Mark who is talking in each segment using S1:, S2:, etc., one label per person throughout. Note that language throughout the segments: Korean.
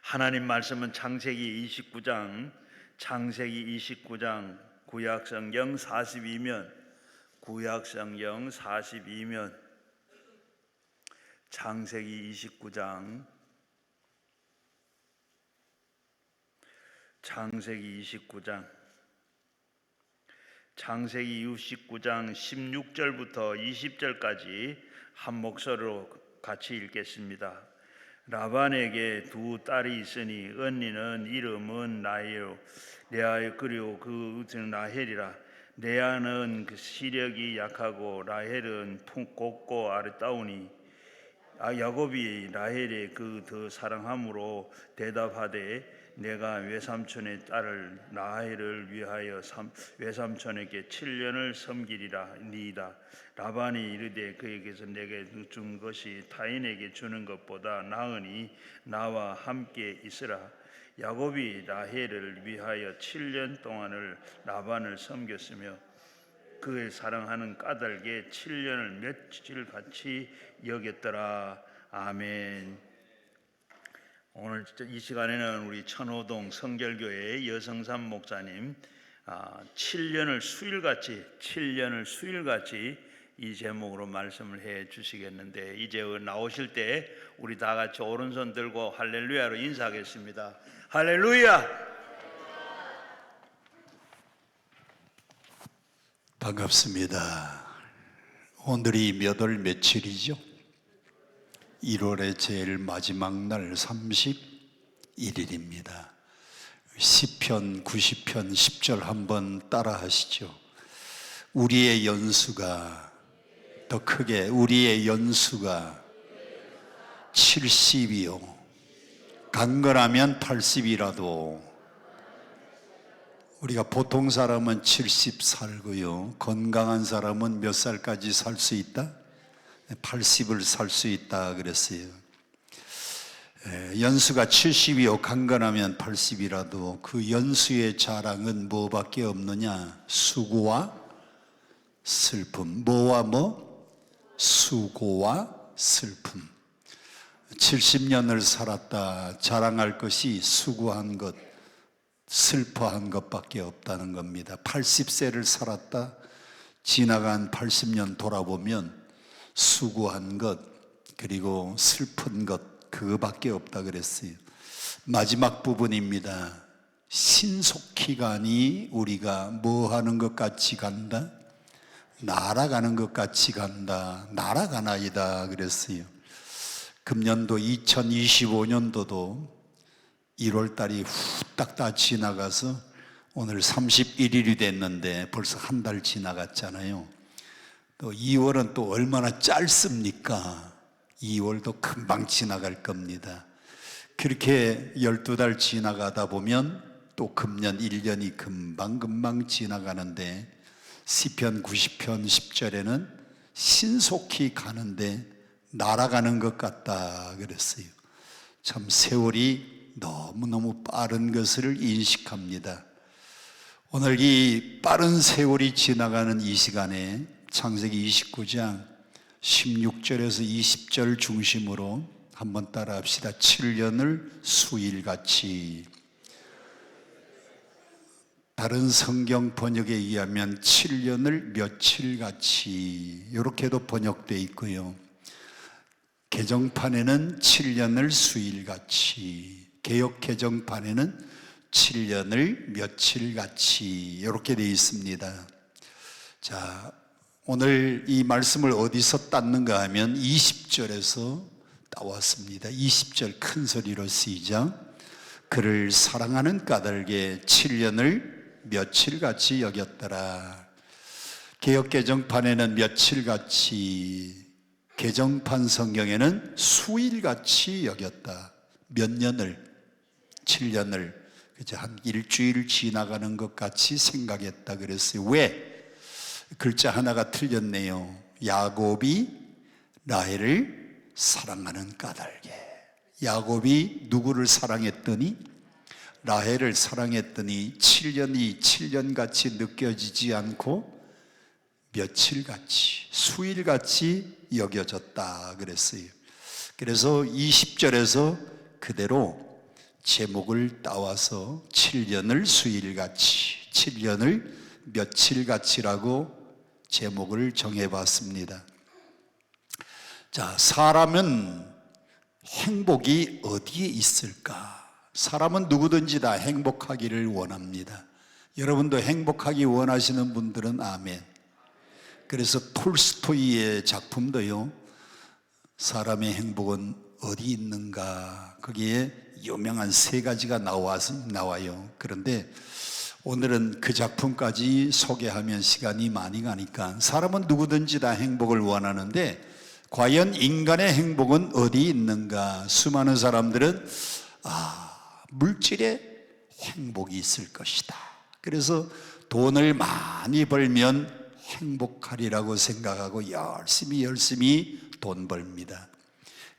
S1: 하나님 말씀은 창세기 29장 구약성경 42면 창세기 29장 16절부터 20절까지 한 목소리로 같이 읽겠습니다. 라반에게 두 딸이 있으니 언니는 이름은 레아 그리고 그것은 라헬이라. 레아는 그 시력이 약하고 라헬은 곱고 아름다우니 야곱이 라헬의 그 더 사랑함으로 대답하되 내가 외삼촌의 딸을 라헬을 위하여 외삼촌에게 7년을 섬기리이다. 라반이 이르되 그에게서 내게 준 것이 타인에게 주는 것보다 나으니 나와 함께 있으라. 야곱이 라헬을 위하여 7년 동안을 라반을 섬겼으며 그의 사랑하는 까닭에 7년을 며칠같이 여겼더라. 아멘. 오늘 이 시간에는 우리 천호동 성결교회 여성삼 목사님 7년을 수일같이 이 제목으로 말씀을 해 주시겠는데, 이제 나오실 때 우리 다 같이 오른손 들고 할렐루야로 인사하겠습니다. 할렐루야.
S2: 반갑습니다. 오늘이 몇 월 며칠이죠? 1월의 제일 마지막 날 31일입니다. 시편 90편 10절 한번 따라 하시죠. 우리의 연수가, 더 크게, 우리의 연수가 70이요 강건하면 80이라도, 우리가 보통 사람은 70 살고요, 건강한 사람은 몇 살까지 살 수 있다? 80을 살 수 있다 그랬어요. 연수가 70이요 강건하면 80이라도 그 연수의 자랑은 뭐밖에 없느냐? 수고와 슬픔. 뭐와 뭐? 수고와 슬픔. 70년을 살았다. 자랑할 것이 수고한 것, 슬퍼한 것밖에 없다는 겁니다. 80세를 살았다. 지나간 80년 돌아보면 수고한 것 그리고 슬픈 것 그거밖에 없다 그랬어요. 마지막 부분입니다. 신속히 가니 우리가 뭐 하는 것 같이 간다? 날아가는 것 같이 간다. 날아가나이다 그랬어요. 금년도 2025년도도 1월달이 후딱 다 지나가서 오늘 31일이 됐는데 벌써 한 달 지나갔잖아요. 또 2월은 또 얼마나 짧습니까? 2월도 금방 지나갈 겁니다. 그렇게 12달 지나가다 보면 또 금년 1년이 금방 지나가는데, 시편 90편 10절에는 신속히 가는데 날아가는 것 같다 그랬어요. 참 세월이 너무너무 빠른 것을 인식합니다. 오늘 이 빠른 세월이 지나가는 이 시간에 창세기 29장 16절에서 20절 중심으로 한번 따라 합시다. 7년을 수일같이. 다른 성경 번역에 의하면 7년을 며칠같이 이렇게도 번역되어 있고요. 개정판에는 7년을 수일같이, 개역 개정판에는 7년을 며칠같이 이렇게 되어 있습니다. 자, 오늘 이 말씀을 어디서 땄는가 하면 20절에서 따왔습니다. 20절 큰 소리로 시작. 그를 사랑하는 까닭에 7년을 며칠같이 여겼더라. 개역 개정판에는 며칠같이, 개정판 성경에는 수일같이 여겼다. 몇 년을? 7년을 한 일주일 지나가는 것 같이 생각했다 그랬어요. 왜? 글자 하나가 틀렸네요. 야곱이 라헬을 사랑하는 까닭에. 야곱이 누구를 사랑했더니? 라헬을 사랑했더니 7년이 7년같이 느껴지지 않고 며칠같이, 수일같이 여겨졌다 그랬어요. 그래서 20절에서 그대로 제목을 따와서 7년을 수일같이, 7년을 며칠같이라고 제목을 정해봤습니다. 자, 사람은 행복이 어디에 있을까? 사람은 누구든지 다 행복하기를 원합니다. 여러분도 행복하기 원하시는 분들은 아멘. 그래서 톨스토이의 작품도요, 사람의 행복은 어디 있는가, 거기에 유명한 3가지가 나와요. 그런데 오늘은 그 작품까지 소개하면 시간이 많이 가니까, 사람은 누구든지 다 행복을 원하는데 과연 인간의 행복은 어디 있는가? 수많은 사람들은 물질에 행복이 있을 것이다. 그래서 돈을 많이 벌면 행복하리라고 생각하고 열심히 돈 벌입니다.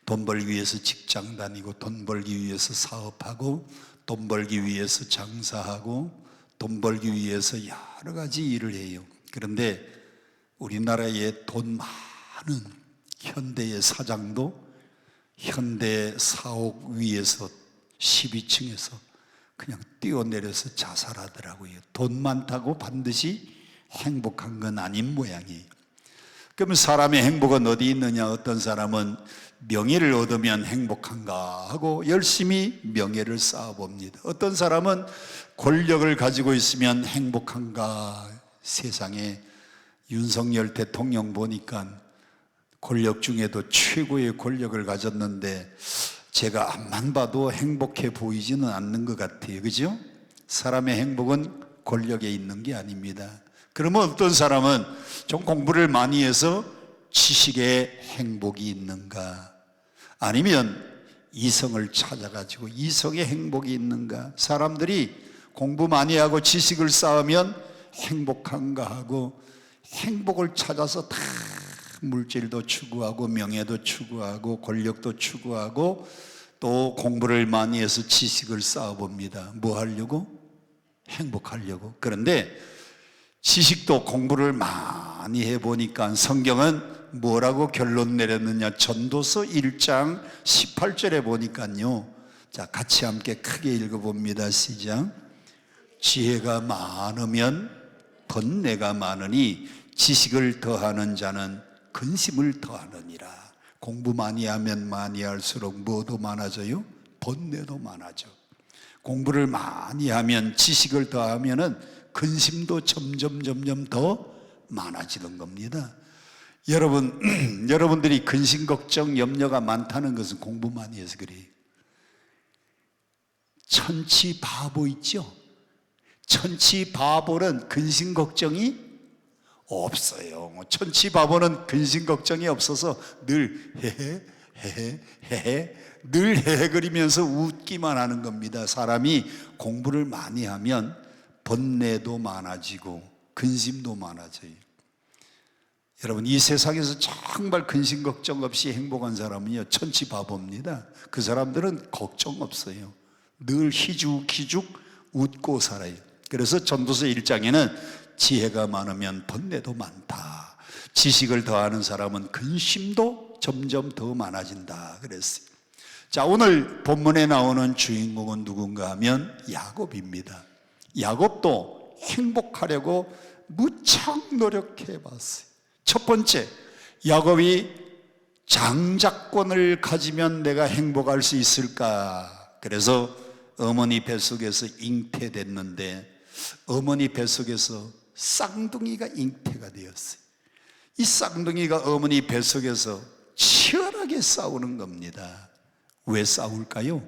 S2: 돈 벌기 위해서 직장 다니고, 돈 벌기 위해서 사업하고, 돈 벌기 위해서 장사하고, 돈 벌기 위해서 여러 가지 일을 해요. 그런데 우리나라에 돈 많은 현대의 사장도 현대 사옥 위에서 12층에서 그냥 뛰어내려서 자살하더라고요. 돈 많다고 반드시 행복한 건 아닌 모양이에요. 그러면 사람의 행복은 어디 있느냐? 어떤 사람은 명예를 얻으면 행복한가 하고 열심히 명예를 쌓아봅니다. 어떤 사람은 권력을 가지고 있으면 행복한가? 세상에 윤석열 대통령 보니까 권력 중에도 최고의 권력을 가졌는데 제가 앞만 봐도 행복해 보이지는 않는 것 같아요. 그죠? 사람의 행복은 권력에 있는 게 아닙니다. 그러면 어떤 사람은 좀 공부를 많이 해서 지식에 행복이 있는가? 아니면 이성을 찾아가지고 이성에 행복이 있는가? 사람들이 공부 많이 하고 지식을 쌓으면 행복한가 하고, 행복을 찾아서 다 물질도 추구하고 명예도 추구하고 권력도 추구하고 또 공부를 많이 해서 지식을 쌓아봅니다. 뭐 하려고? 행복하려고. 그런데 지식도 공부를 많이 해보니까 성경은 뭐라고 결론 내렸느냐? 전도서 1장 18절에 보니까요, 자, 같이 함께 크게 읽어봅니다. 시작. 지혜가 많으면 번뇌가 많으니 지식을 더하는 자는 근심을 더하느니라. 공부 많이 하면 많이 할수록 뭐도 많아져요? 번뇌도 많아져. 공부를 많이 하면, 지식을 더하면은 근심도 점점 더 많아지는 겁니다. 여러분들이 근심, 걱정, 염려가 많다는 것은 공부 많이 해서 그래요. 천치 바보 있죠? 천치 바보는 근심, 걱정이 없어요. 천치 바보는 근심, 걱정이 없어서 늘 헤헤 늘 헤헤거리면서 웃기만 하는 겁니다. 사람이 공부를 많이 하면 번뇌도 많아지고 근심도 많아져요. 여러분, 이 세상에서 정말 근심 걱정 없이 행복한 사람은요, 천치 바보입니다. 그 사람들은 걱정 없어요. 늘 희죽희죽 웃고 살아요. 그래서 전도서 1장에는 지혜가 많으면 번뇌도 많다, 지식을 더하는 사람은 근심도 점점 더 많아진다 그랬어요. 자, 오늘 본문에 나오는 주인공은 누군가 하면 야곱입니다. 야곱도 행복하려고 무척 노력해 봤어요. 첫 번째, 야곱이 장자권을 가지면 내가 행복할 수 있을까? 그래서 어머니 뱃속에서 잉태됐는데 어머니 뱃속에서 쌍둥이가 잉태가 되었어요. 이 쌍둥이가 어머니 뱃속에서 치열하게 싸우는 겁니다. 왜 싸울까요?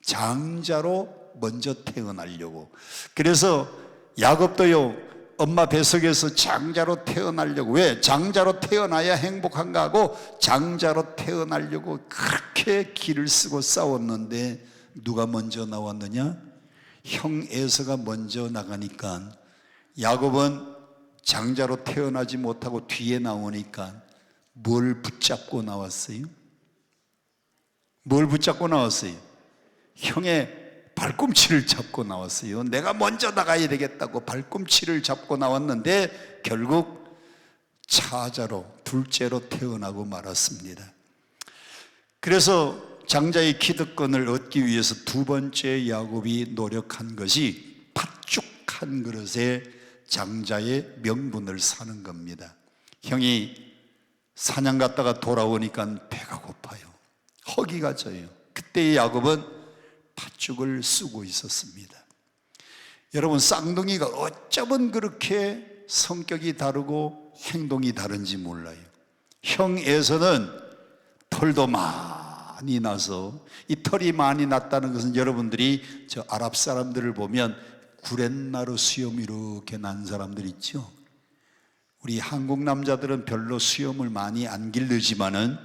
S2: 장자로 먼저 태어나려고. 그래서 야곱도요, 엄마 뱃속에서 장자로 태어나려고. 왜? 장자로 태어나야 행복한가 하고 장자로 태어나려고 그렇게 기를 쓰고 싸웠는데 누가 먼저 나왔느냐? 형 에서가 먼저 나가니까 야곱은 장자로 태어나지 못하고 뒤에 나오니까 뭘 붙잡고 나왔어요? 뭘 붙잡고 나왔어요? 형의 발꿈치를 잡고 나왔어요. 내가 먼저 나가야 되겠다고 발꿈치를 잡고 나왔는데 결국 차자로, 둘째로 태어나고 말았습니다. 그래서 장자의 기득권을 얻기 위해서 두 번째 야곱이 노력한 것이 팥죽 한 그릇에 장자의 명분을 사는 겁니다. 형이 사냥 갔다가 돌아오니까 배가 고파요. 허기가 져요. 그때 야곱은 팥죽을 쓰고 있었습니다. 여러분, 쌍둥이가 어쩌면 그렇게 성격이 다르고 행동이 다른지 몰라요. 형 에서는 털도 많이 나서, 이 털이 많이 났다는 것은 여러분들이 저 아랍 사람들을 보면 구렛나루 수염 이렇게 난 사람들 있죠. 우리 한국 남자들은 별로 수염을 많이 안 기르지만은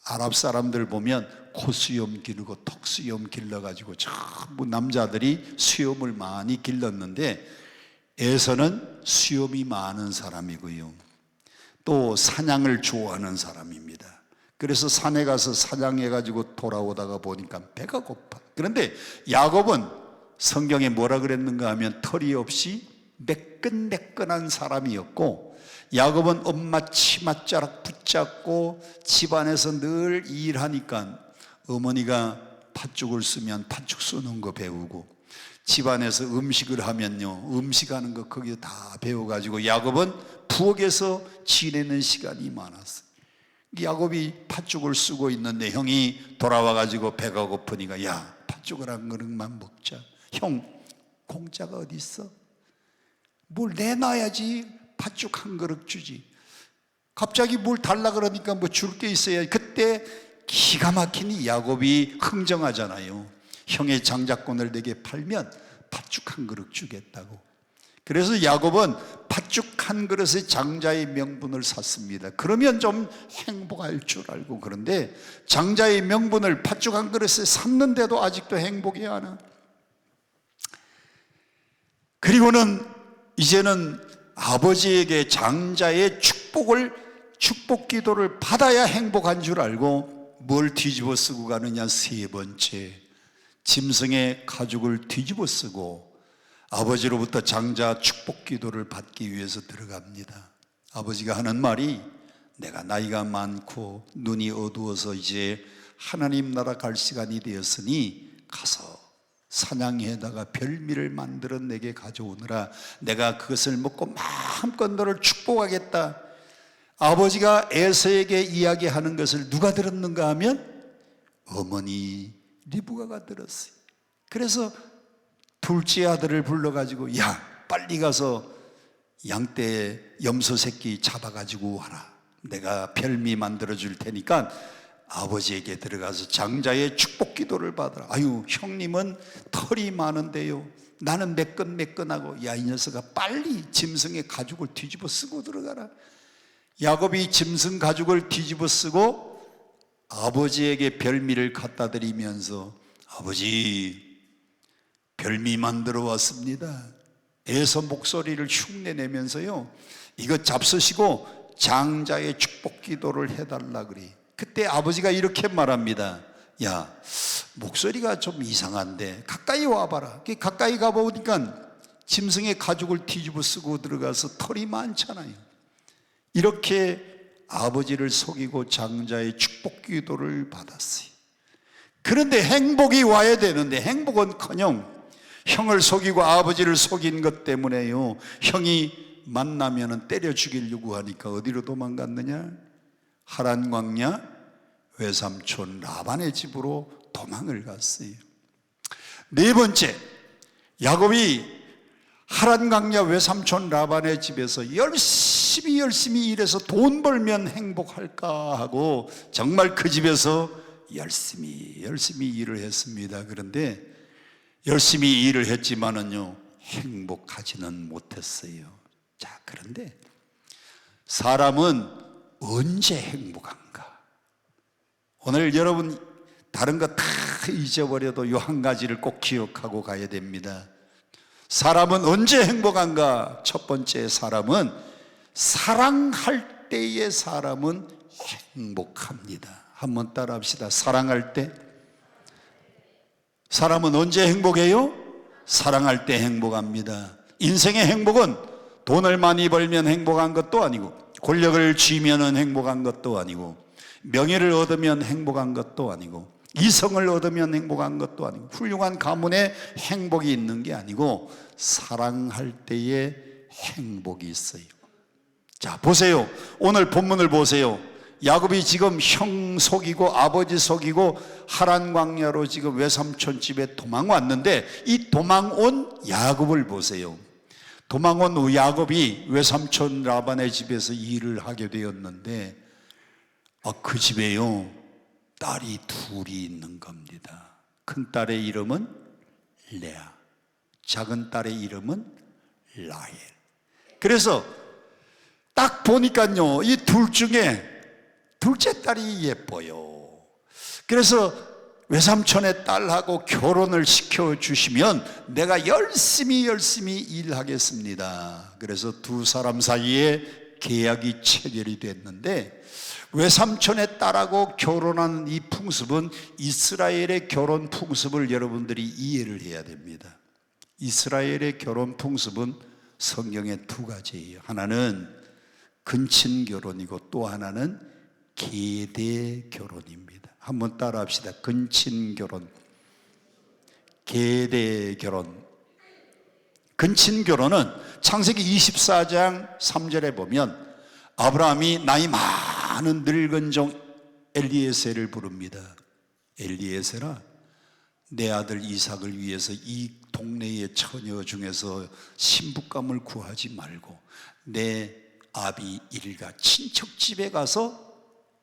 S2: 아랍 사람들 보면 코수염 기르고 턱수염 길러가지고 전부 남자들이 수염을 많이 길렀는데, 에서는 수염이 많은 사람이고요, 또 사냥을 좋아하는 사람입니다. 그래서 산에 가서 사냥해가지고 돌아오다가 보니까 배가 고파. 그런데 야곱은 성경에 뭐라 그랬는가 하면 털이 없이 매끈매끈한 사람이었고, 야곱은 엄마 치맛자락 붙잡고 집안에서 늘 일하니까 어머니가 팥죽을 쓰면 팥죽 쓰는 거 배우고, 집안에서 음식을 하면요, 음식하는 거 거기 다 배워가지고 야곱은 부엌에서 지내는 시간이 많았어요. 야곱이 팥죽을 쓰고 있는데 형이 돌아와가지고 배가 고프니까 야, 팥죽을 한 그릇만 먹자. 형, 공짜가 어디 있어? 뭘 내놔야지 팥죽 한 그릇 주지. 갑자기 뭘 달라 그러니까 뭐 줄 게 있어야. 그때 기가 막히니 야곱이 흥정하잖아요. 형의 장자권을 내게 팔면 팥죽 한 그릇 주겠다고. 그래서 야곱은 팥죽 한 그릇에 장자의 명분을 샀습니다. 그러면 좀 행복할 줄 알고. 그런데 장자의 명분을 팥죽 한 그릇에 샀는데도 아직도 행복이 안 와. 그리고는 이제는 아버지에게 장자의 축복 기도를 받아야 행복한 줄 알고 뭘 뒤집어 쓰고 가느냐. 세 번째, 짐승의 가죽을 뒤집어 쓰고 아버지로부터 장자 축복 기도를 받기 위해서 들어갑니다. 아버지가 하는 말이, 내가 나이가 많고 눈이 어두워서 이제 하나님 나라 갈 시간이 되었으니 가서 사냥에다가 별미를 만들어 내게 가져오느라 내가 그것을 먹고 마음껏 너를 축복하겠다. 아버지가 에서에게 이야기하는 것을 누가 들었는가 하면 어머니 리브가가 들었어요. 그래서 둘째 아들을 불러가지고, 야, 빨리 가서 양떼 염소 새끼 잡아가지고 와라. 내가 별미 만들어 줄 테니까 아버지에게 들어가서 장자의 축복 기도를 받아라. 아유, 형님은 털이 많은데요, 나는 매끈매끈하고. 야, 이 녀석아, 빨리 짐승의 가죽을 뒤집어 쓰고 들어가라. 야곱이 짐승 가죽을 뒤집어 쓰고 아버지에게 별미를 갖다 드리면서, 아버지, 별미 만들어 왔습니다. 에서 목소리를 흉내내면서요, 이거 잡수시고 장자의 축복 기도를 해달라 그래. 그때 아버지가 이렇게 말합니다. 야, 목소리가 좀 이상한데 가까이 와봐라. 가까이 가보니까 짐승의 가죽을 뒤집어 쓰고 들어가서 털이 많잖아요. 이렇게 아버지를 속이고 장자의 축복 기도를 받았어요. 그런데 행복이 와야 되는데 행복은커녕 형을 속이고 아버지를 속인 것 때문에요, 형이 만나면 때려 죽이려고 하니까 어디로 도망갔느냐? 하란 광야 외삼촌 라반의 집으로 도망을 갔어요. 네 번째, 야곱이 하란 광야 외삼촌 라반의 집에서 열심히 일해서 돈 벌면 행복할까 하고 정말 그 집에서 열심히 일을 했습니다. 그런데 열심히 일을 했지만은요, 행복하지는 못했어요. 자, 그런데 사람은 언제 행복한가? 오늘 여러분 다른 거 다 잊어버려도 이 한 가지를 꼭 기억하고 가야 됩니다. 사람은 언제 행복한가? 첫 번째, 사람은 사랑할 때의 사람은 행복합니다. 한번 따라 합시다. 사랑할 때. 사람은 언제 행복해요? 사랑할 때 행복합니다. 인생의 행복은 돈을 많이 벌면 행복한 것도 아니고, 권력을 쥐면 행복한 것도 아니고, 명예를 얻으면 행복한 것도 아니고, 이성을 얻으면 행복한 것도 아니고 훌륭한 가문에 행복이 있는 게 아니고 사랑할 때에 행복이 있어요. 자, 보세요. 오늘 본문을 보세요. 야곱이 지금 형 속이고 아버지 속이고 하란 광야로 지금 외삼촌 집에 도망 왔는데 이 도망온 야곱을 보세요. 도망온 야곱이 외삼촌 라반의 집에서 일을 하게 되었는데 그 집에요 딸이 둘이 있는 겁니다. 큰 딸의 이름은 레아, 작은 딸의 이름은 라헬. 그래서 딱 보니까요 이 둘 중에 둘째 딸이 예뻐요. 그래서 외삼촌의 딸하고 결혼을 시켜주시면 내가 열심히 일하겠습니다. 그래서 두 사람 사이에 계약이 체결이 됐는데 외삼촌의 딸하고 결혼하는 이 풍습은 이스라엘의 결혼 풍습을 여러분들이 이해를 해야 됩니다. 이스라엘의 결혼 풍습은 성경에 두 가지예요. 하나는 근친 결혼이고 또 하나는 계대 결혼입니다. 한번 따라 합시다. 근친 결혼, 계대 결혼. 근친 결혼은 창세기 24장 3절에 보면 아브라함이 나이 많은 늙은 종 엘리에셀을 부릅니다. 엘리에셀아, 내 아들 이삭을 위해서 이 동네의 처녀 중에서 신부감을 구하지 말고 내 아비 일가 친척 집에 가서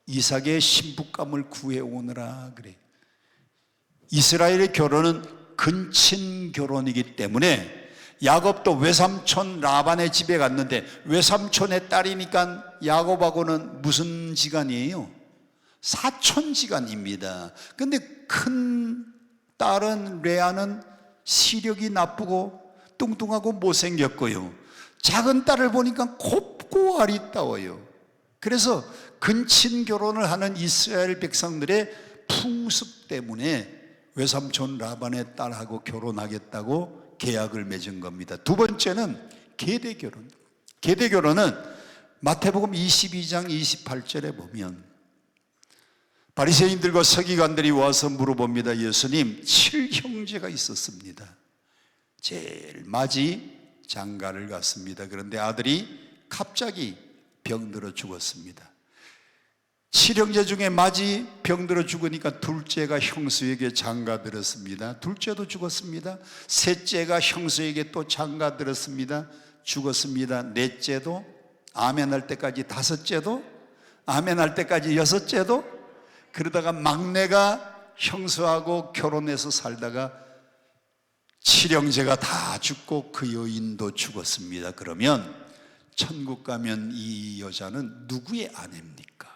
S2: 이삭의 신부감을 구해오느라 그래. 이스라엘의 결혼은 근친 결혼이기 때문에 야곱도 외삼촌 라반의 집에 갔는데 외삼촌의 딸이니까 야곱하고는 무슨 지간이에요? 사촌지간입니다. 근데 큰 딸은 레아는 시력이 나쁘고 뚱뚱하고 못생겼고요, 작은 딸을 보니까 곱고 아리따워요. 그래서 근친 결혼을 하는 이스라엘 백성들의 풍습 때문에 외삼촌 라반의 딸하고 결혼하겠다고 계약을 맺은 겁니다. 두 번째는 계대 결혼. 계대 결혼은 마태복음 22장 28절에 보면 바리새인들과 서기관들이 와서 물어봅니다. 예수님, 7형제가 있었습니다. 제일 맞이 장가를 갔습니다. 그런데 아들이 갑자기 병들어 죽었습니다. 7형제 중에 맞이 병들어 죽으니까 둘째가 형수에게 장가들었습니다. 둘째도 죽었습니다. 셋째가 형수에게 또 장가들었습니다. 죽었습니다. 넷째도 아멘할 때까지, 다섯째도 아멘할 때까지, 여섯째도. 그러다가 막내가 형수하고 결혼해서 살다가 7형제가 다 죽고 그 여인도 죽었습니다. 그러면 천국 가면 이 여자는 누구의 아내입니까?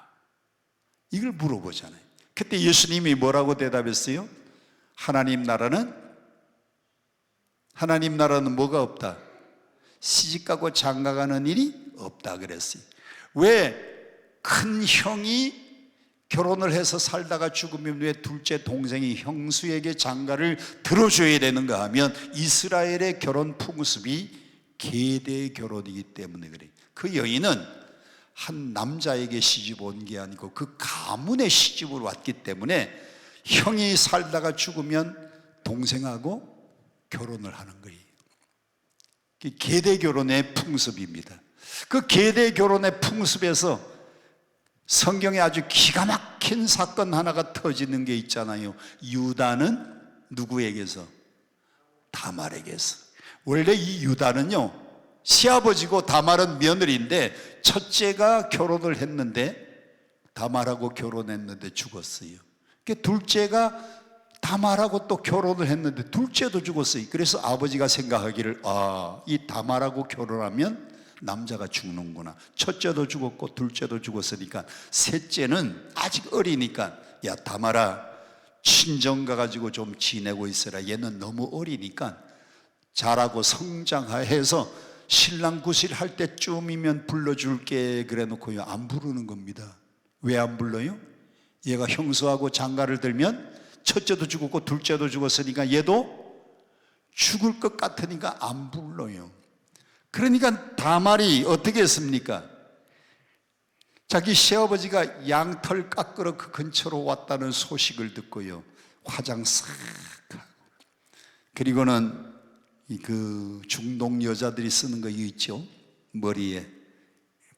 S2: 이걸 물어보잖아요. 그때 예수님이 뭐라고 대답했어요? 하나님 나라는 뭐가 없다? 시집가고 장가가는 일이 없다 그랬어요. 왜 큰 형이 결혼을 해서 살다가 죽으면 왜 둘째 동생이 형수에게 장가를 들어줘야 되는가 하면 이스라엘의 결혼 풍습이 계대 결혼이기 때문에 그래요. 그 여인은 한 남자에게 시집 온 게 아니고 그 가문의 시집으로 왔기 때문에 형이 살다가 죽으면 동생하고 결혼을 하는 거예요. 계대 결혼의 풍습입니다. 그 계대 결혼의 풍습에서 성경에 아주 기가 막힌 사건 하나가 터지는 게 있잖아요. 유다는 누구에게서? 다말에게서. 원래 이 유다는요 시아버지고 다말은 며느리인데 첫째가 결혼을 했는데 다말하고 결혼했는데 죽었어요. 둘째가 다말하고 또 결혼을 했는데 둘째도 죽었어요. 그래서 아버지가 생각하기를 이 다말하고 결혼하면 남자가 죽는구나. 첫째도 죽었고 둘째도 죽었으니까 셋째는 아직 어리니까 야 다말아 친정 가가지고 좀 지내고 있어라. 얘는 너무 어리니까 자라고 성장해서 신랑 구실할 때쯤이면 불러줄게 그래 놓고요 안 부르는 겁니다. 왜 안 불러요? 얘가 형수하고 장가를 들면 첫째도 죽었고 둘째도 죽었으니까 얘도 죽을 것 같으니까 안 불러요. 그러니까 다말이 어떻게 했습니까? 자기 시아버지가 양털 깎으러 그 근처로 왔다는 소식을 듣고요, 화장 싹 하고, 그리고는 그 중동 여자들이 쓰는 거 있죠, 머리에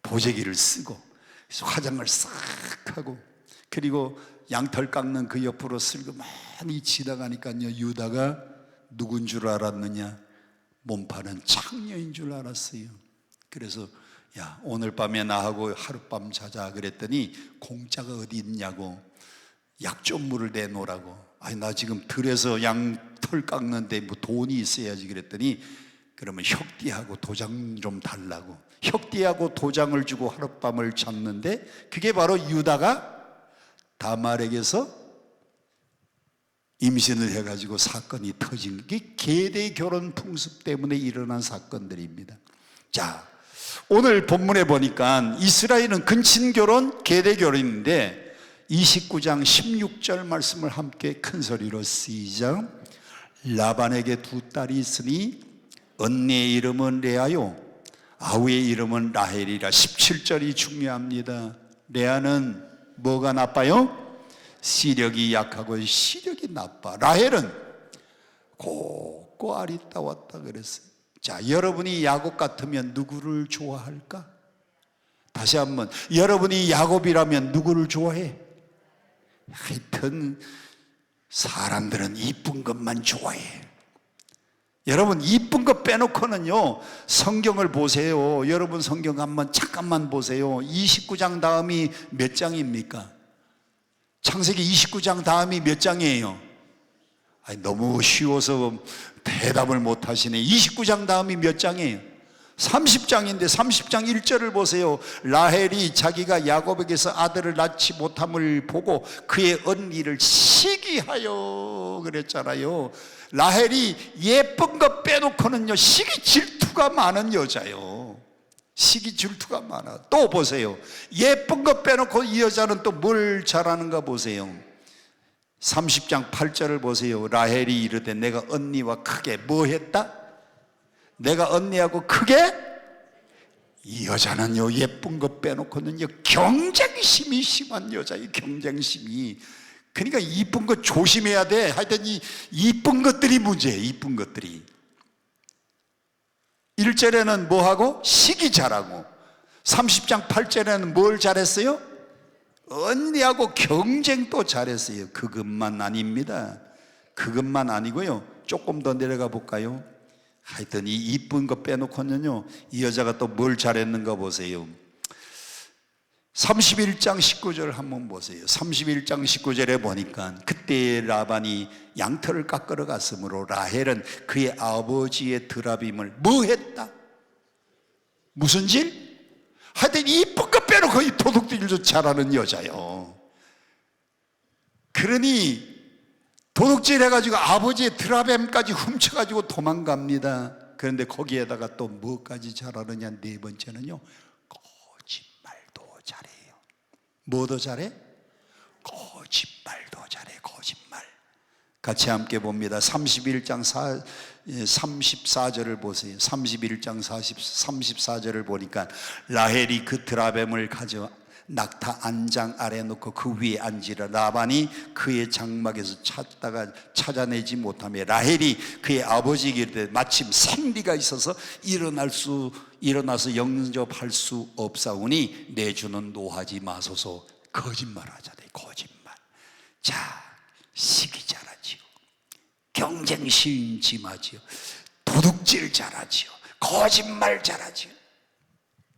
S2: 보재기를 쓰고 화장을 싹 하고, 그리고 양털 깎는 그 옆으로 쓸고 많이 지나가니까요, 유다가 누군 줄 알았느냐? 몸파는 창녀인 줄 알았어요. 그래서 야, 오늘 밤에 나하고 하룻밤 자자 그랬더니 공짜가 어디 있냐고, 약조물을 내놓으라고. 아니, 나 지금 들에서 양털 깎는데 뭐 돈이 있어야지 그랬더니, 그러면 혁띠하고 도장 좀 달라고. 혁띠하고 도장을 주고 하룻밤을 잤는데, 그게 바로 유다가 다말에게서 임신을 해가지고 사건이 터진 게 계대 결혼 풍습 때문에 일어난 사건들입니다. 자, 오늘 본문에 보니까 이스라엘은 근친결혼, 계대결혼인데 29장 16절 말씀을 함께 큰 소리로 시작. 라반에게 두 딸이 있으니 언니의 이름은 레아요, 아우의 이름은 라헬이라. 17절이 중요합니다. 레아는 뭐가 나빠요? 시력이 약하고 시력이 나빠. 라헬은 곱고 아리따웠다 그랬어요. 자, 여러분이 야곱 같으면 누구를 좋아할까? 다시 한번, 여러분이 야곱이라면 누구를 좋아해? 하여튼 사람들은 이쁜 것만 좋아해. 여러분, 이쁜 것 빼놓고는요, 성경을 보세요. 여러분 성경 한번 잠깐만 보세요. 29장 다음이 몇 장입니까? 창세기 29장 다음이 몇 장이에요? 아니, 너무 쉬워서 대답을 못 하시네. 29장 다음이 몇 장이에요? 30장인데 30장 1절을 보세요. 라헬이 자기가 야곱에게서 아들을 낳지 못함을 보고 그의 언니를 시기하여 그랬잖아요. 라헬이 예쁜 것 빼놓고는요, 시기 질투가 많은 여자요. 시기 질투가 많아. 또 보세요. 예쁜 것 빼놓고 이 여자는 또 뭘 잘하는가 보세요. 30장 8절을 보세요. 라헬이 이르되 내가 언니와 크게 뭐 했다? 내가 언니하고 크게? 이 여자는요, 예쁜 것 빼놓고는요, 경쟁심이 심한 여자예요. 경쟁심이. 그러니까 이쁜 거 조심해야 돼. 하여튼 이 이쁜 것들이 문제예요. 이쁜 것들이. 1절에는 뭐하고? 시기 잘하고, 30장 8절에는 뭘 잘했어요? 언니하고 경쟁도 잘했어요. 그것만 아닙니다. 그것만 아니고요, 조금 더 내려가 볼까요? 하여튼 이 이쁜 거 빼놓고는요, 이 여자가 또 뭘 잘했는가 보세요. 31장 19절 한번 보세요. 31장 19절에 보니까 그때 라반이 양털을 깎으러 갔으므로 라헬은 그의 아버지의 드라빔을 뭐 했다? 무슨 질? 하여튼 이쁜 거 빼놓고 이 도둑질도 잘하는 여자요. 그러니 도둑질 해가지고 아버지의 드라빔까지 훔쳐가지고 도망갑니다. 그런데 거기에다가 또 뭐까지 잘하느냐? 네 번째는요, 거짓말도 잘해요. 뭐도 잘해? 거짓말도 잘해. 거짓말. 같이 함께 봅니다. 31장 34절을 보세요. 31장 34절을 보니까 라헬이 그 드라빔을 가져 낙타 안장 아래 놓고 그 위에 앉으라. 라반이 그의 장막에서 찾다가 찾아내지 못하며 라헬이 그의 아버지에게 이르되 마침 생리가 있어서 일어나서 영접할 수 없사오니 내 주는 노하지 마소서. 거짓말하자네. 거짓말. 자, 시기 잘하지요, 경쟁심 심하지요, 도둑질 잘하지요, 거짓말 잘하지요.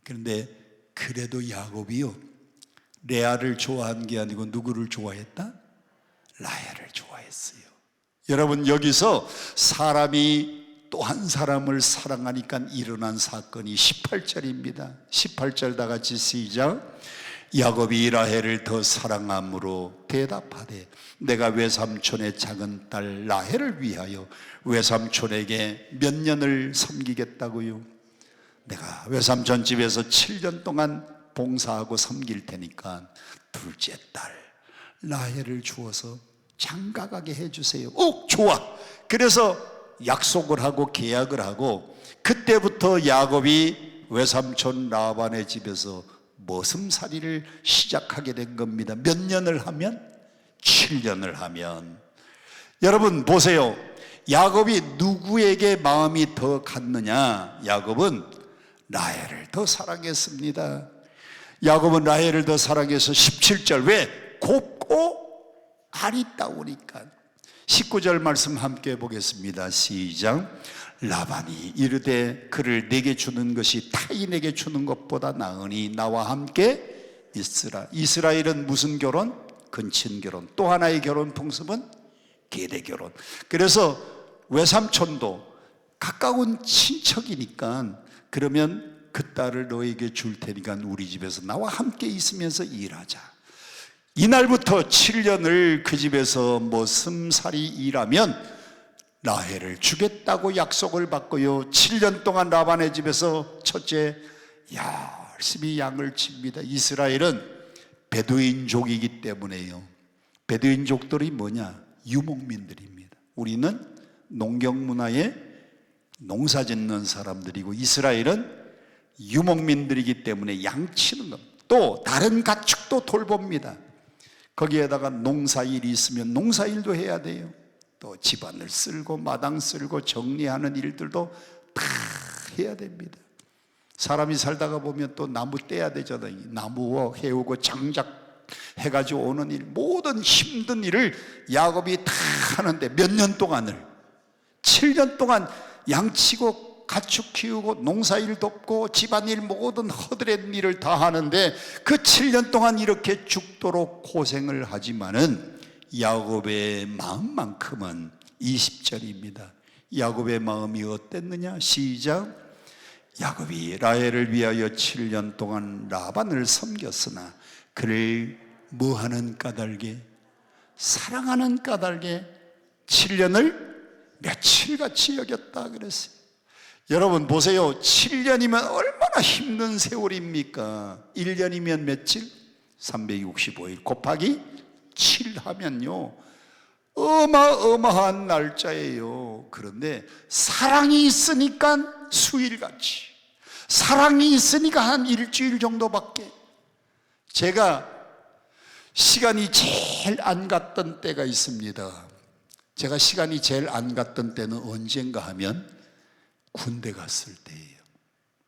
S2: 그런데 그래도 야곱이요, 레아를 좋아한 게 아니고 누구를 좋아했다? 라헬을 좋아했어요. 여러분, 여기서 사람이 또 한 사람을 사랑하니까 일어난 사건이 18절입니다 18절 다 같이 시작. 야곱이 라헬을 더 사랑함으로 대답하되 내가 외삼촌의 작은 딸 라헬을 위하여 외삼촌에게 몇 년을 섬기겠다고요? 내가 외삼촌 집에서 7년 동안 봉사하고 섬길 테니까 둘째 딸 라헬을 주어서 장가가게 해주세요. 좋아. 그래서 약속을 하고 계약을 하고, 그때부터 야곱이 외삼촌 라반의 집에서 머슴살이를 시작하게 된 겁니다. 몇 년을 하면? 7년을 하면. 여러분 보세요. 야곱이 누구에게 마음이 더 갔느냐? 야곱은 라헬을 더 사랑했습니다. 야곱은 라헬을 더 사랑해서 17절, 왜? 곱고 알이 따오니까. 19절 말씀 함께 보겠습니다. 시작. 라반이 이르되 그를 내게 주는 것이 타인에게 주는 것보다 나으니 나와 함께 있으라. 이스라엘은 무슨 결혼? 근친결혼. 또 하나의 결혼 풍습은 계대결혼. 그래서 외삼촌도 가까운 친척이니까 그러면 그 딸을 너에게 줄 테니까 우리 집에서 나와 함께 있으면서 일하자. 이날부터 7년을 그 집에서 머슴살이 일하면 라헬을 주겠다고 약속을 받고요, 7년 동안 라반의 집에서 첫째 열심히 양을 칩니다. 이스라엘은 베두인족이기 때문에요. 베두인족들이 뭐냐? 유목민들입니다. 우리는 농경문화에 농사 짓는 사람들이고 이스라엘은 유목민들이기 때문에 양 치는 것, 또 다른 가축도 돌봅니다. 거기에다가 농사일이 있으면 농사일도 해야 돼요. 또 집안을 쓸고 마당 쓸고 정리하는 일들도 다 해야 됩니다. 사람이 살다가 보면 또 나무 떼야 되잖아요. 나무 해오고 장작 해가지고 오는 일, 모든 힘든 일을 야곱이 다 하는데 몇 년 동안을, 7년 동안 양치고 가축 키우고 농사일 돕고 집안일 모든 허드렛 일을 다 하는데 그 7년 동안 이렇게 죽도록 고생을 하지만은 야곱의 마음만큼은 20절입니다. 야곱의 마음이 어땠느냐? 시작. 야곱이 라헬을 위하여 7년 동안 라반을 섬겼으나 그를 뭐하는 까닭에? 사랑하는 까닭에 7년을 며칠같이 여겼다 그랬어요. 여러분 보세요. 7년이면 얼마나 힘든 세월입니까? 1년이면 며칠? 365일 곱하기 7 하면요 어마어마한 날짜예요. 그런데 사랑이 있으니까 수일같이, 사랑이 있으니까 한 일주일 정도밖에. 제가 시간이 제일 안 갔던 때가 있습니다. 제가 시간이 제일 안 갔던 때는 언젠가 하면 군대 갔을 때예요.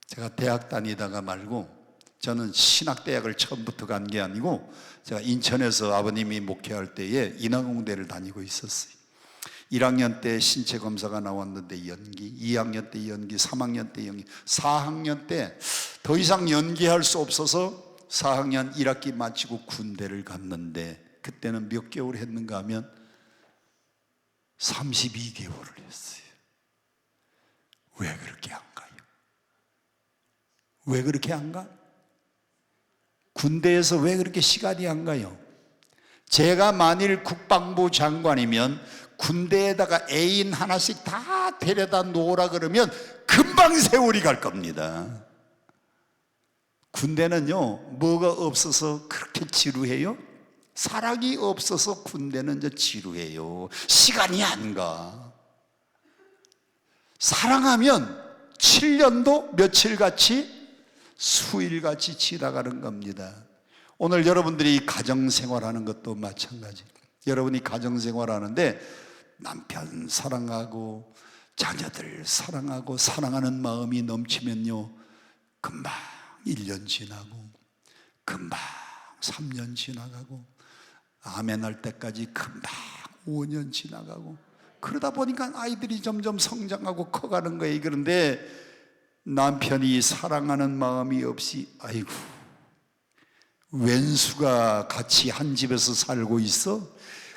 S2: 제가 대학 다니다가 말고, 저는 신학대학을 처음부터 간 게 아니고 제가 인천에서 아버님이 목회할 때에 인하공대를 다니고 있었어요. 1학년 때 신체 검사가 나왔는데 연기, 2학년 때 연기, 3학년 때 연기, 4학년 때 더 이상 연기할 수 없어서 4학년 1학기 마치고 군대를 갔는데 그때는 몇 개월 했는가 하면 32개월을 했어요. 왜 그렇게 안 가요? 왜 그렇게 안 가? 군대에서 왜 그렇게 시간이 안 가요? 제가 만일 국방부 장관이면 군대에다가 애인 하나씩 다 데려다 놓으라 그러면 금방 세월이 갈 겁니다. 군대는요 뭐가 없어서 그렇게 지루해요? 사랑이 없어서 군대는 이제 지루해요. 시간이 안 가. 사랑하면 7년도 며칠같이 수일같이 지나가는 겁니다. 오늘 여러분들이 가정생활하는 것도 마찬가지. 여러분이 가정생활하는데 남편 사랑하고 자녀들 사랑하고 사랑하는 마음이 넘치면요 금방 1년 지나고 금방 3년 지나가고 아멘 할 때까지 금방 5년 지나가고 그러다 보니까 아이들이 점점 성장하고 커가는 거예요. 그런데 남편이 사랑하는 마음이 없이 아이고 왼수가 같이 한 집에서 살고 있어?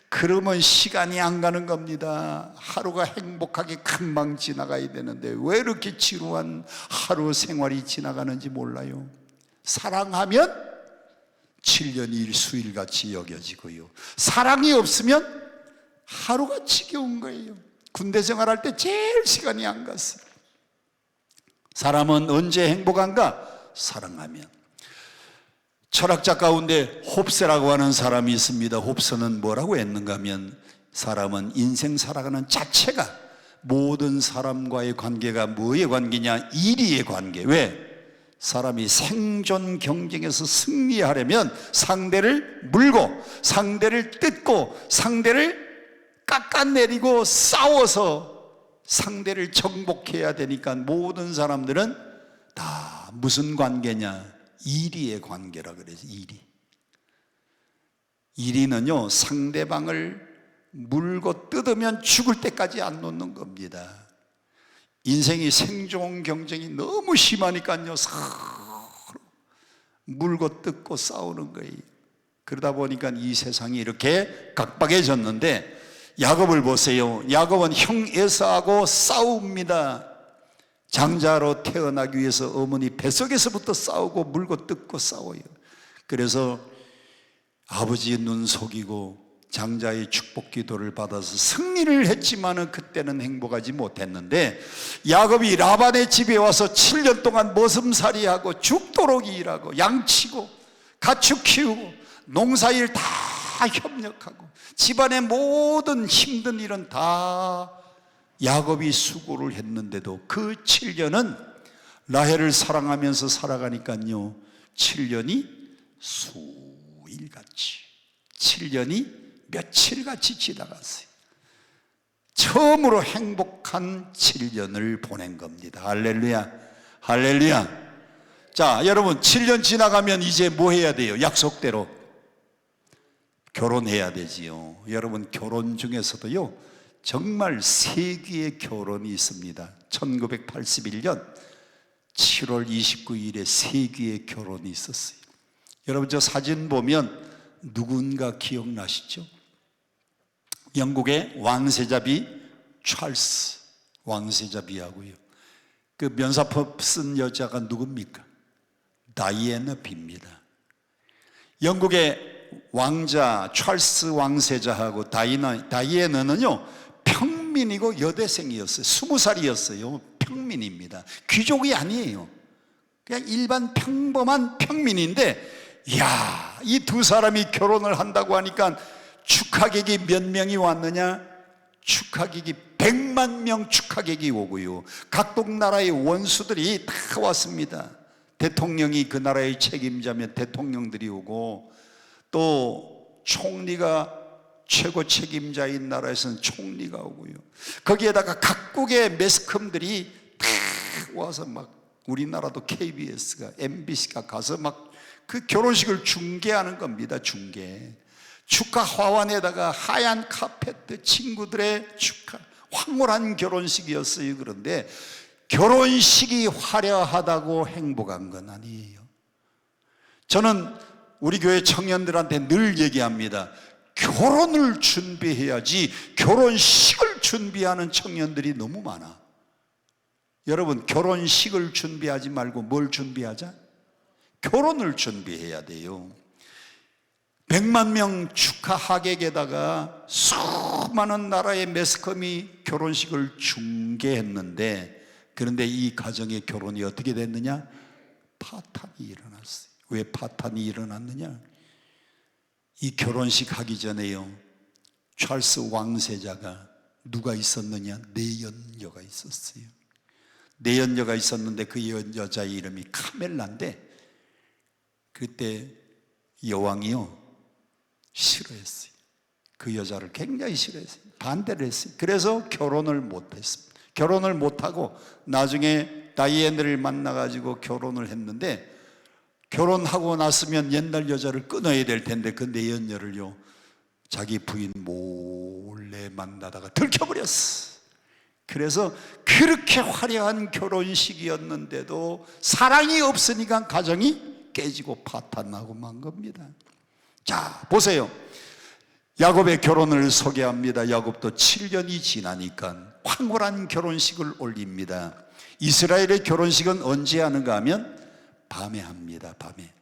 S2: 그러면 시간이 안 가는 겁니다. 하루가 행복하게 금방 지나가야 되는데 왜 이렇게 지루한 하루 생활이 지나가는지 몰라요. 사랑하면 7년이 일수일같이 여겨지고요, 사랑이 없으면 하루가 지겨운 거예요. 군대 생활할 때 제일 시간이 안 갔어요. 사람은 언제 행복한가? 사랑하면. 철학자 가운데 홉세라고 하는 사람이 있습니다. 홉세는 뭐라고 했는가 하면 사람은 인생 살아가는 자체가 모든 사람과의 관계가 뭐의 관계냐? 일의의 관계. 왜? 사람이 생존 경쟁에서 승리하려면 상대를 물고, 상대를 뜯고, 상대를 깎아내리고 싸워서 상대를 정복해야 되니까 모든 사람들은 다 무슨 관계냐? 이리의 관계라 그래서 이리는요, 상대방을 물고 뜯으면 죽을 때까지 안 놓는 겁니다. 인생이 생존 경쟁이 너무 심하니까요, 서로 물고 뜯고 싸우는 거예요. 그러다 보니까 이 세상이 이렇게 각박해졌는데, 야곱을 보세요. 야곱은 형 에사하고 싸웁니다. 장자로 태어나기 위해서 어머니 뱃속에서부터 싸우고 물고 뜯고 싸워요. 그래서 아버지의 눈 속이고 장자의 축복 기도를 받아서 승리를 했지만은 그때는 행복하지 못했는데, 야곱이 라반의 집에 와서 7년 동안 머슴살이하고 죽도록 일하고 양치고 가축 키우고 농사일 다 협력하고 집안의 모든 힘든 일은 다 야곱이 수고를 했는데도 그 7년은 라헬을 사랑하면서 살아가니까요, 7년이 수일같이, 7년이 며칠같이 지나갔어요. 처음으로 행복한 7년을 보낸 겁니다. 할렐루야, 할렐루야. 자, 여러분, 7년 지나가면 이제 뭐 해야 돼요? 약속대로 결혼해야 되지요. 여러분, 결혼 중에서도요, 정말 세기의 결혼이 있습니다. 1981년 7월 29일에 세기의 결혼이 있었어요. 여러분, 저 사진 보면 누군가 기억나시죠? 영국의 왕세자비 찰스 왕세자비하고요, 그 면사법 쓴 여자가 누굽니까? 다이애나 비입니다. 영국의 왕자 찰스 왕세자하고 다이애나는요, 평민이고 여대생이었어요. 20살이었어요. 평민입니다. 귀족이 아니에요. 그냥 일반 평범한 평민인데, 이야, 이 두 사람이 결혼을 한다고 하니까 축하객이 몇 명이 왔느냐? 축하객이 100만 명 축하객이 오고요, 각국 나라의 원수들이 다 왔습니다. 대통령이 그 나라의 책임자면 대통령들이 오고, 또 총리가 최고 책임자인 나라에서는 총리가 오고요, 거기에다가 각국의 매스컴들이 다 와서 막, 우리나라도 KBS가 MBC가 가서 막 그 결혼식을 중계하는 겁니다. 축하 화환에다가 하얀 카페트, 친구들의 축하, 황홀한 결혼식이었어요. 그런데 결혼식이 화려하다고 행복한 건 아니에요. 저는 우리 교회 청년들한테 늘 얘기합니다. 결혼을 준비해야지 결혼식을 준비하는 청년들이 너무 많아. 여러분, 결혼식을 준비하지 말고 뭘 준비하자? 결혼을 준비해야 돼요. 100만 명 축하 하객에다가 수많은 나라의 매스컴이 결혼식을 중계했는데, 그런데 이 가정의 결혼이 어떻게 됐느냐? 파탄이 일어났어요. 왜 파탄이 일어났느냐? 이 결혼식 하기 전에요, 찰스 왕세자가 누가 있었느냐? 내연녀가 있었어요. 내연녀가 있었는데 그 여자의 이름이 카멜라인데, 그때 여왕이요, 싫어했어요. 그 여자를 굉장히 싫어했어요. 반대를 했어요. 그래서 결혼을 못했습니다. 결혼을 못하고 나중에 다이애나를 만나가지고 결혼을 했는데, 결혼하고 났으면 옛날 여자를 끊어야 될 텐데 그 내연녀를요, 자기 부인 몰래 만나다가 들켜버렸어. 그래서 그렇게 화려한 결혼식이었는데도 사랑이 없으니까 가정이 깨지고 파탄나고 만 겁니다. 자, 보세요. 야곱의 결혼을 소개합니다. 야곱도 7년이 지나니까 황홀한 결혼식을 올립니다. 이스라엘의 결혼식은 언제 하는가 하면 밤에 합니다. 밤에.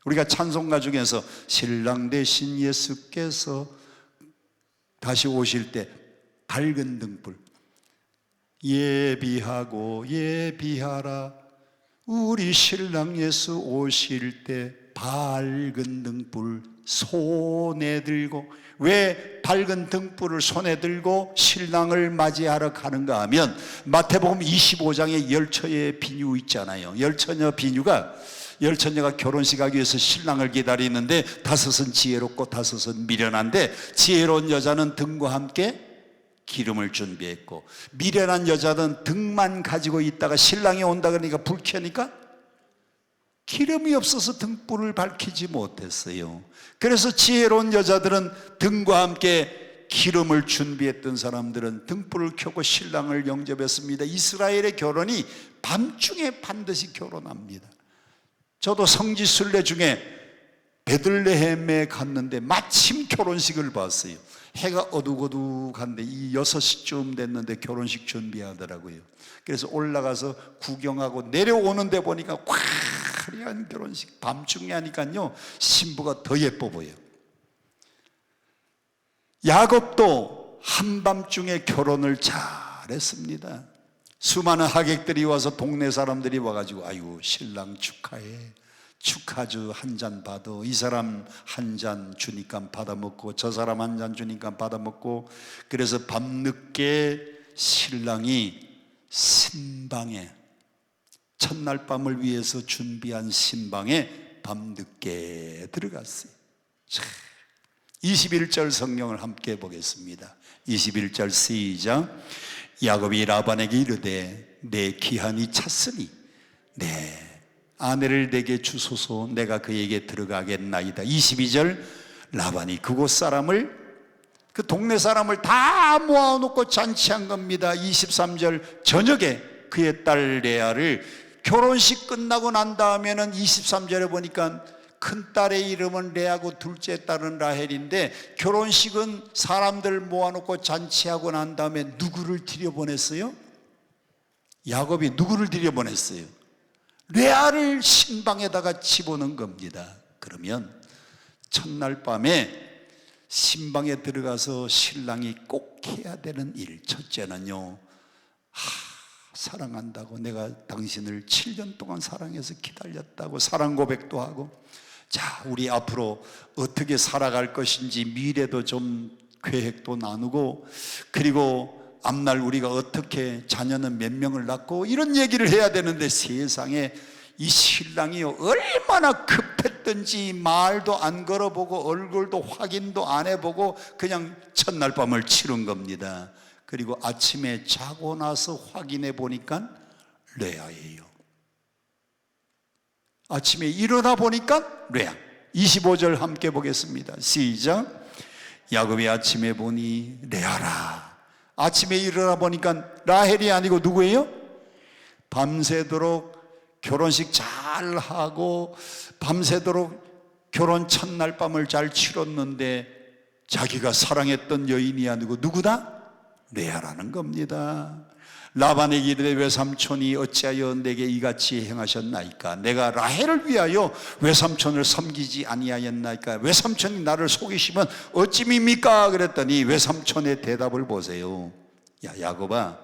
S2: 우리가 찬송가 중에서 신랑 대신 예수께서 다시 오실 때 밝은 등불, 예비하고 예비하라, 우리 신랑 예수 오실 때 밝은 등불 손에 들고, 왜 밝은 등불을 손에 들고 신랑을 맞이하러 가는가 하면 마태복음 25장에 열처의 비유 있잖아요. 열처녀가 결혼식 하기 위해서 신랑을 기다리는데 다섯은 지혜롭고 다섯은 미련한데, 지혜로운 여자는 등과 함께 기름을 준비했고 미련한 여자는 등만 가지고 있다가 신랑이 온다 그러니까 불 켜니까 기름이 없어서 등불을 밝히지 못했어요. 그래서 지혜로운 여자들은 등과 함께 기름을 준비했던 사람들은 등불을 켜고 신랑을 영접했습니다. 이스라엘의 결혼이 밤중에 반드시 결혼합니다. 저도 성지순례 중에 베들레헴에 갔는데 마침 결혼식을 봤어요. 해가 어둑어둑한데 이 6시쯤 됐는데 결혼식 준비하더라고요. 그래서 올라가서 구경하고 내려오는데 보니까 화려한 결혼식, 밤중에 하니까요 신부가 더 예뻐 보여요. 야곱도 한밤중에 결혼을 잘했습니다. 수많은 하객들이 와서 동네 사람들이 와가지고 아유 신랑 축하해, 축하주 한 잔 받아, 이 사람 한 잔 주니까 받아 먹고 저 사람 한 잔 주니까 받아 먹고, 그래서 밤늦게 신랑이 신방에, 첫날 밤을 위해서 준비한 신방에 밤늦게 들어갔어요. 21절 성경을 함께 보겠습니다. 21절 시작. 야곱이 라반에게 이르되 내 기한이 찼으니 내 아내를 내게 주소서, 내가 그에게 들어가겠나이다. 22절 라반이 그곳 사람을, 그 동네 사람을 다 모아놓고 잔치한 겁니다. 23절 저녁에 그의 딸 레아를, 결혼식 끝나고 난 다음에는 23절에 보니까 큰딸의 이름은 레아고 둘째 딸은 라헬인데, 결혼식은 사람들 모아놓고 잔치하고 난 다음에 누구를 들여보냈어요? 야곱이 누구를 들여보냈어요? 레아를 신방에다가 집어넣은 겁니다. 그러면 첫날 밤에 신방에 들어가서 신랑이 꼭 해야 되는 일, 첫째는요, 사랑한다고, 내가 당신을 7년 동안 사랑해서 기다렸다고 사랑 고백도 하고, 자 우리 앞으로 어떻게 살아갈 것인지 미래도 좀 계획도 나누고, 그리고 앞날 우리가 어떻게, 자녀는 몇 명을 낳고, 이런 얘기를 해야 되는데 세상에 이 신랑이 얼마나 급했던지 말도 안 걸어보고 얼굴도 확인도 안 해보고 그냥 첫날 밤을 치른 겁니다. 그리고 아침에 자고 나서 확인해 보니까 레아예요. 아침에 일어나 보니까 레아. 25절 함께 보겠습니다. 시작. 야곱이 아침에 보니 레아라. 아침에 일어나 보니까 라헬이 아니고 누구예요? 밤새도록 결혼식 잘 하고 밤새도록 결혼 첫날 밤을 잘 치렀는데 자기가 사랑했던 여인이 아니고 누구다? 레아라는 겁니다. 라반에게 이르되 외삼촌이 어찌하여 내게 이같이 행하셨나이까? 내가 라헬을 위하여 외삼촌을 섬기지 아니하였나이까? 외삼촌이 나를 속이시면 어찌입니까? 그랬더니 외삼촌의 대답을 보세요. 야 야곱아,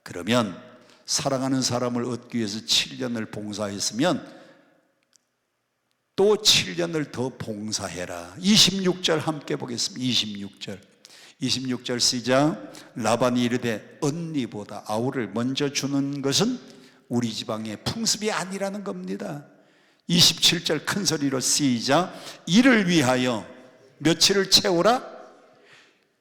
S2: 그러면 사랑하는 사람을 얻기 위해서 7년을 봉사했으면 또 7년을 더 봉사해라. 26절 함께 보겠습니다. 26절 시작. 라반이 이르되 언니보다 아우를 먼저 주는 것은 우리 지방의 풍습이 아니라는 겁니다. 27절 큰 소리로 시작. 이를 위하여 며칠을 채우라.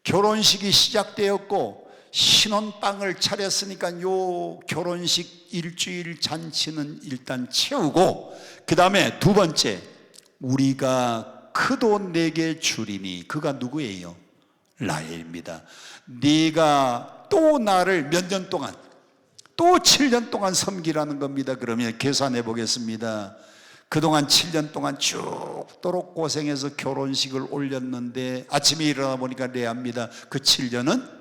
S2: 결혼식이 시작되었고 신혼방을 차렸으니까 요 결혼식 일주일 잔치는 일단 채우고, 그 다음에 두 번째, 우리가 그도 내게 주리니. 그가 누구예요? 라헬입니다. 네가 또 나를 몇 년 동안, 또 7년 동안 섬기라는 겁니다. 그러면 계산해 보겠습니다. 그동안 7년 동안 죽도록 고생해서 결혼식을 올렸는데 아침에 일어나 보니까 레아입니다. 그 7년은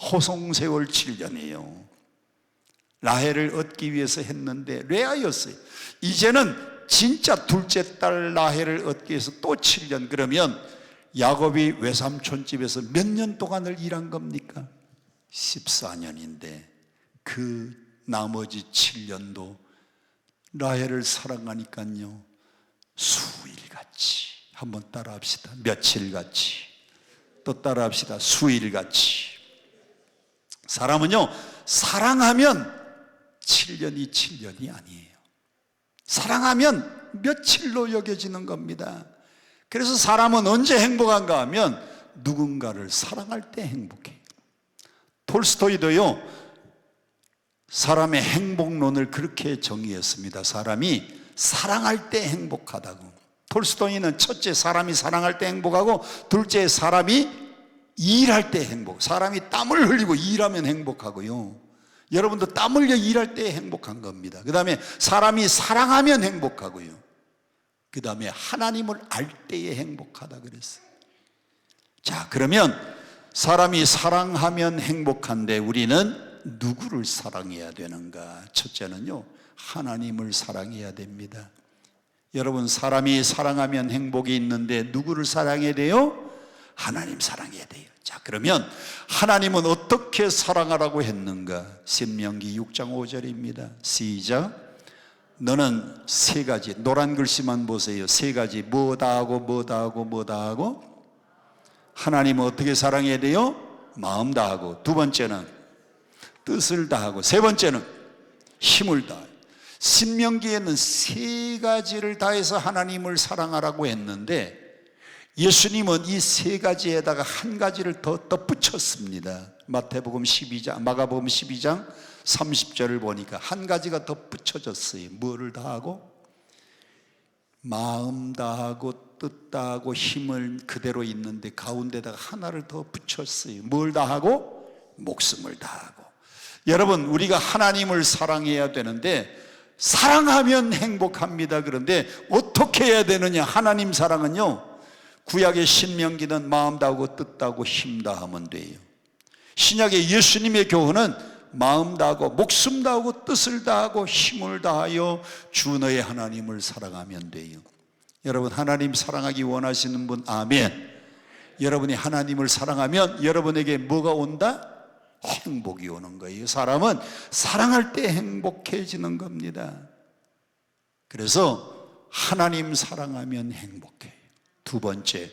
S2: 호송세월 7년이에요. 라헬을 얻기 위해서 했는데 레아였어요. 이제는 진짜 둘째 딸 라헬을 얻기 위해서 또 7년. 그러면 야곱이 외삼촌 집에서 몇 년 동안을 일한 겁니까? 14년인데 그 나머지 7년도 라헬을 사랑하니까요 수일같이 한번 따라합시다. 며칠같이. 또 따라합시다. 수일같이. 사람은요, 사랑하면 7년이 7년이 아니에요. 사랑하면 며칠로 여겨지는 겁니다. 그래서 사람은 언제 행복한가 하면 누군가를 사랑할 때 행복해요. 톨스토이도요, 사람의 행복론을 그렇게 정의했습니다. 사람이 사랑할 때 행복하다고. 톨스토이는 첫째, 사람이 사랑할 때 행복하고, 둘째, 사람이 일할 때 행복. 사람이 땀을 흘리고 일하면 행복하고요. 여러분도 땀 흘려 일할 때 행복한 겁니다. 그 다음에 사람이 사랑하면 행복하고요. 그 다음에 하나님을 알 때에 행복하다 그랬어요. 자, 그러면 사람이 사랑하면 행복한데 우리는 누구를 사랑해야 되는가? 첫째는요, 하나님을 사랑해야 됩니다. 여러분, 사람이 사랑하면 행복이 있는데 누구를 사랑해야 돼요? 하나님 사랑해야 돼요. 자, 그러면 하나님은 어떻게 사랑하라고 했는가? 신명기 6장 5절입니다. 시작. 너는 세 가지, 노란 글씨만 보세요. 세 가지, 뭐 다 하고 뭐 다 하고 뭐 다 하고. 하나님은 어떻게 사랑해야 돼요? 마음 다하고. 두 번째는 뜻을 다하고. 세 번째는 힘을 다하고. 신명기에는 세 가지를 다해서 하나님을 사랑하라고 했는데 예수님은 이 세 가지에다가 한 가지를 더 덧붙였습니다. 마태복음 12장, 마가복음 12장 30절을 보니까 한 가지가 덧붙여졌어요. 뭐를 다하고? 마음 다하고 뜻 다하고 힘을 그대로 있는데 가운데다가 하나를 더 붙였어요. 뭘 다하고? 목숨을 다하고. 여러분, 우리가 하나님을 사랑해야 되는데 사랑하면 행복합니다. 그런데 어떻게 해야 되느냐? 하나님 사랑은요, 구약의 신명기는 마음 다하고 뜻 다하고 힘 다하면 돼요. 신약의 예수님의 교훈은 마음 다하고 목숨 다하고 뜻을 다하고 힘을 다하여 주 너의 하나님을 사랑하면 돼요. 여러분, 하나님 사랑하기 원하시는 분 아멘. 여러분이 하나님을 사랑하면 여러분에게 뭐가 온다? 행복이 오는 거예요. 사람은 사랑할 때 행복해지는 겁니다. 그래서 하나님 사랑하면 행복해요. 두 번째,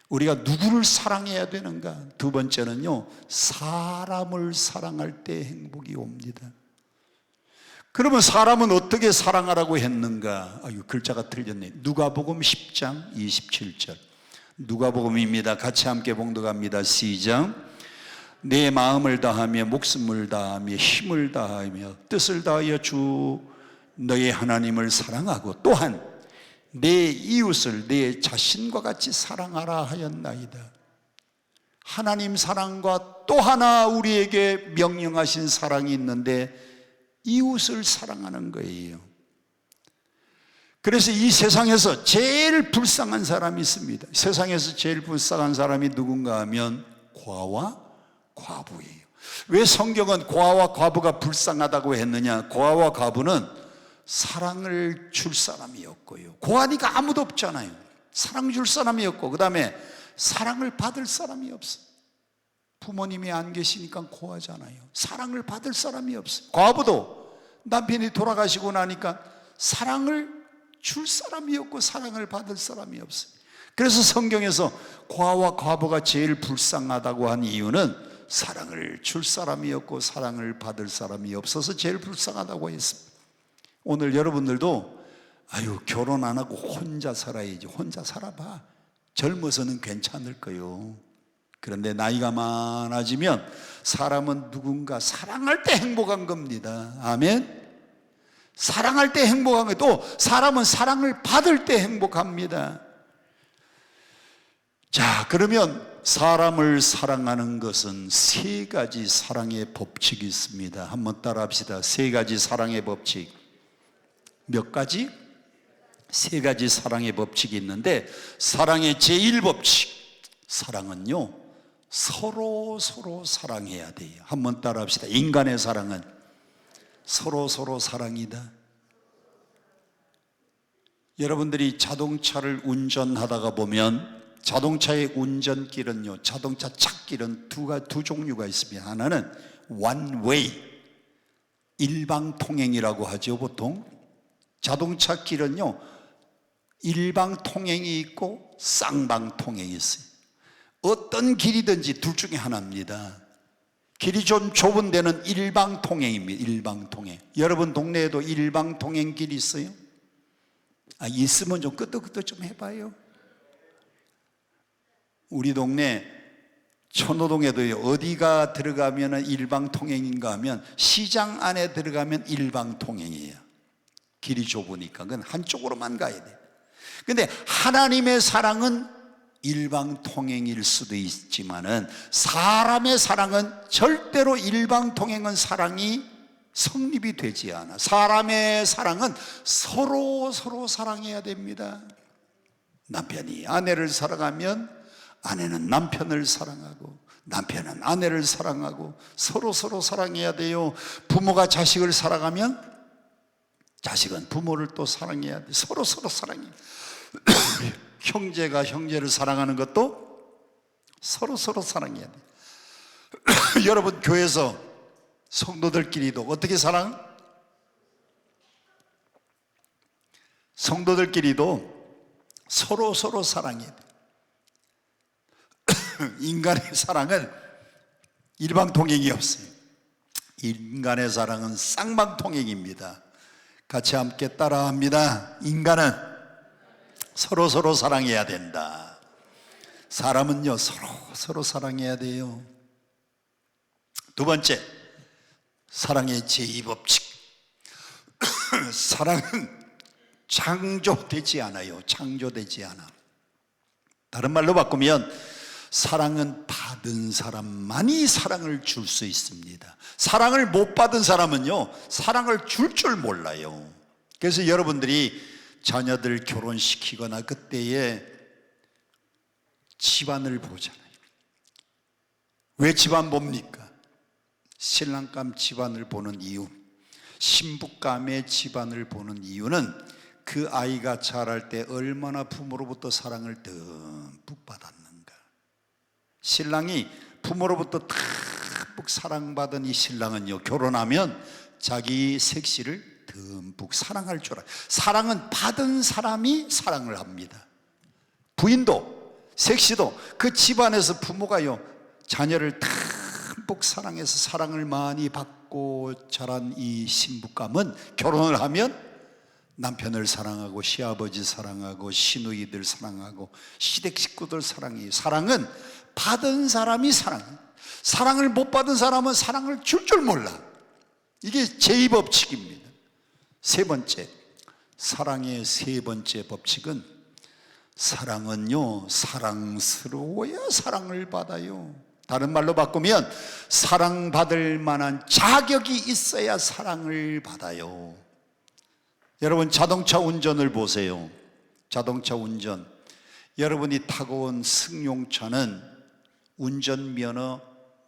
S2: 우리가 누구를 사랑해야 되는가? 두 번째는요, 사람을 사랑할 때 행복이 옵니다. 그러면 사람은 어떻게 사랑하라고 했는가? 글자가 틀렸네. 누가복음 10장 27절. 누가복음입니다. 같이 함께 봉독합니다. 시작. 내 마음을 다하며 목숨을 다하며 힘을 다하며 뜻을 다하여 주 너의 하나님을 사랑하고 또한 내 이웃을 내 자신과 같이 사랑하라 하였나이다. 하나님 사랑과 또 하나 우리에게 명령하신 사랑이 있는데 이웃을 사랑하는 거예요. 그래서 이 세상에서 제일 불쌍한 사람이 있습니다. 세상에서 제일 불쌍한 사람이 누군가 하면 과와 과부예요. 왜 성경은 과와 과부가 불쌍하다고 했느냐? 과와 과부는 사랑을 줄 사람이 없고요, 고하니까 아무도 없잖아요. 사랑 줄 사람이 없고, 그 다음에 사랑을 받을 사람이 없어요. 부모님이 안 계시니까 고하잖아요. 사랑을 받을 사람이 없어요. 과부도 남편이 돌아가시고 나니까 사랑을 줄 사람이 없고 사랑을 받을 사람이 없어요. 그래서 성경에서 과와 과부가 제일 불쌍하다고 한 이유는 사랑을 줄 사람이 없고 사랑을 받을 사람이 없어서 제일 불쌍하다고 했습니다. 오늘 여러분들도 결혼 안 하고 혼자 살아야지. 혼자 살아봐. 젊어서는 괜찮을 거요. 그런데 나이가 많아지면 사람은 누군가 사랑할 때 행복한 겁니다. 아멘. 사랑할 때 행복한 거예요. 또 사람은 사랑을 받을 때 행복합니다. 자, 그러면 사람을 사랑하는 것은 세 가지 사랑의 법칙이 있습니다. 한번 따라합시다. 세 가지 사랑의 법칙. 몇 가지? 세 가지 사랑의 법칙이 있는데, 사랑의 제1법칙, 사랑은요 서로 사랑해야 돼요. 한번 따라합시다. 인간의 사랑은 서로 사랑이다. 여러분들이 자동차를 운전하다가 보면 자동차의 운전길은요, 자동차 찻길은 두 종류가 있습니다. 하나는 one way, 일방통행이라고 하죠. 보통 자동차 길은요 일방통행이 있고 쌍방통행이 있어요. 어떤 길이든지 둘 중에 하나입니다. 길이 좀 좁은 데는 일방통행입니다. 일방통행. 여러분 동네에도 일방통행 길이 있어요? 있으면 좀 끄떡끄떡 좀 해봐요. 우리 동네 천호동에도요, 어디가 들어가면 일방통행인가 하면 시장 안에 들어가면 일방통행이에요. 길이 좁으니까 그건 한쪽으로만 가야 돼요. 근데 하나님의 사랑은 일방통행일 수도 있지만은 사람의 사랑은 절대로 일방통행은 사랑이 성립이 되지 않아. 사람의 사랑은 서로 사랑해야 됩니다. 남편이 아내를 사랑하면 아내는 남편을 사랑하고 남편은 아내를 사랑하고 서로 사랑해야 돼요. 부모가 자식을 사랑하면 자식은 부모를 또 사랑해야 돼. 서로 사랑해야 돼. 형제가 형제를 사랑하는 것도 서로 사랑해야 돼. 여러분 교회에서 성도들끼리도 어떻게 사랑? 성도들끼리도 서로 사랑해야 돼. 인간의 사랑은 일방통행이 없어요. 인간의 사랑은 쌍방통행입니다. 같이 함께 따라합니다. 인간은 서로 사랑해야 된다. 사람은요 서로 사랑해야 돼요. 두 번째, 사랑의 제2법칙. 사랑은 창조되지 않아요. 창조되지 않아. 다른 말로 바꾸면 사랑은 받은 사람만이 사랑을 줄 수 있습니다. 사랑을 못 받은 사람은요 사랑을 줄 몰라요. 그래서 여러분들이 자녀들 결혼시키거나 그때에 집안을 보잖아요. 왜 집안 봅니까? 신랑감 집안을 보는 이유, 신부감의 집안을 보는 이유는 그 아이가 자랄 때 얼마나 부모로부터 사랑을 듬뿍 받았는가. 신랑이 부모로부터 듬뿍 사랑받은 이 신랑은요 결혼하면 자기 색시를 듬뿍 사랑할 줄 알아요. 사랑은 받은 사람이 사랑을 합니다. 부인도 색시도 그 집안에서 부모가요 자녀를 듬뿍 사랑해서 사랑을 많이 받고 자란 이 신부감은 결혼을 하면 남편을 사랑하고 시아버지 사랑하고 시누이들 사랑하고 시댁 식구들 사랑해요. 사랑은 받은 사람이 사랑해요. 사랑을 못 받은 사람은 사랑을 줄 몰라. 이게 제2법칙입니다. 세 번째, 사랑의 세 번째 법칙은 사랑은요 사랑스러워야 사랑을 받아요. 다른 말로 바꾸면 사랑받을 만한 자격이 있어야 사랑을 받아요. 여러분 자동차 운전을 보세요. 자동차 운전, 여러분이 타고 온 승용차는 운전면허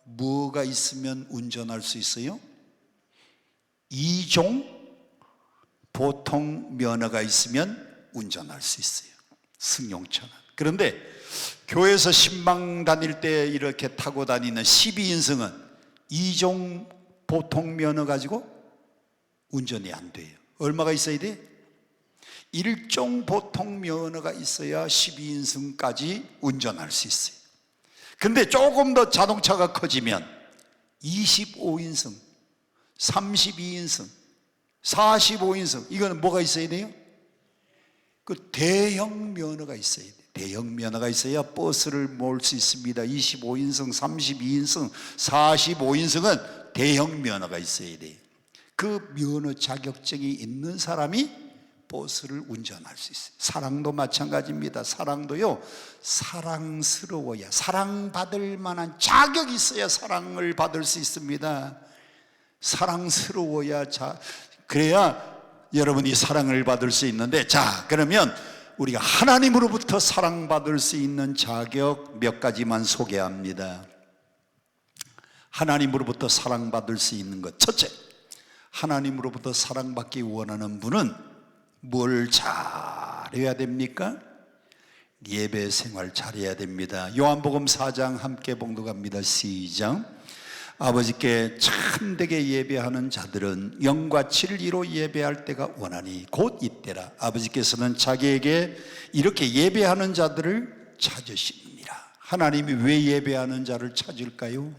S2: 뭐가 있으면 운전할 수 있어요? 2종 보통 면허가 있으면 운전할 수 있어요. 승용차는. 그런데 교회에서 신방 다닐 때 이렇게 타고 다니는 12인승은 2종 보통 면허 가지고 운전이 안 돼요. 얼마가 있어야 돼? 1종 보통 면허가 있어야 12인승까지 운전할 수 있어요. 근데 조금 더 자동차가 커지면 25인승, 32인승, 45인승, 이거는 뭐가 있어야 돼요? 그 대형 면허가 있어야 돼요. 대형 면허가 있어야 버스를 몰 수 있습니다. 25인승, 32인승, 45인승은 대형 면허가 있어야 돼요. 그 면허 자격증이 있는 사람이 버스를 운전할 수 있어요. 사랑도 마찬가지입니다. 사랑도요 사랑스러워야, 사랑받을 만한 자격이 있어야 사랑을 받을 수 있습니다. 사랑스러워야 그래야 여러분이 사랑을 받을 수 있는데, 자 그러면 우리가 하나님으로부터 사랑받을 수 있는 자격 몇 가지만 소개합니다. 하나님으로부터 사랑받을 수 있는 것, 첫째, 하나님으로부터 사랑받기 원하는 분은 뭘 잘해야 됩니까? 예배 생활 잘해야 됩니다. 요한복음 4장 함께 봉독합니다. 시작. 아버지께 참되게 예배하는 자들은 영과 진리로 예배할 때가 원하니 곧 이때라. 아버지께서는 자기에게 이렇게 예배하는 자들을 찾으십니다. 하나님이 왜 예배하는 자를 찾을까요?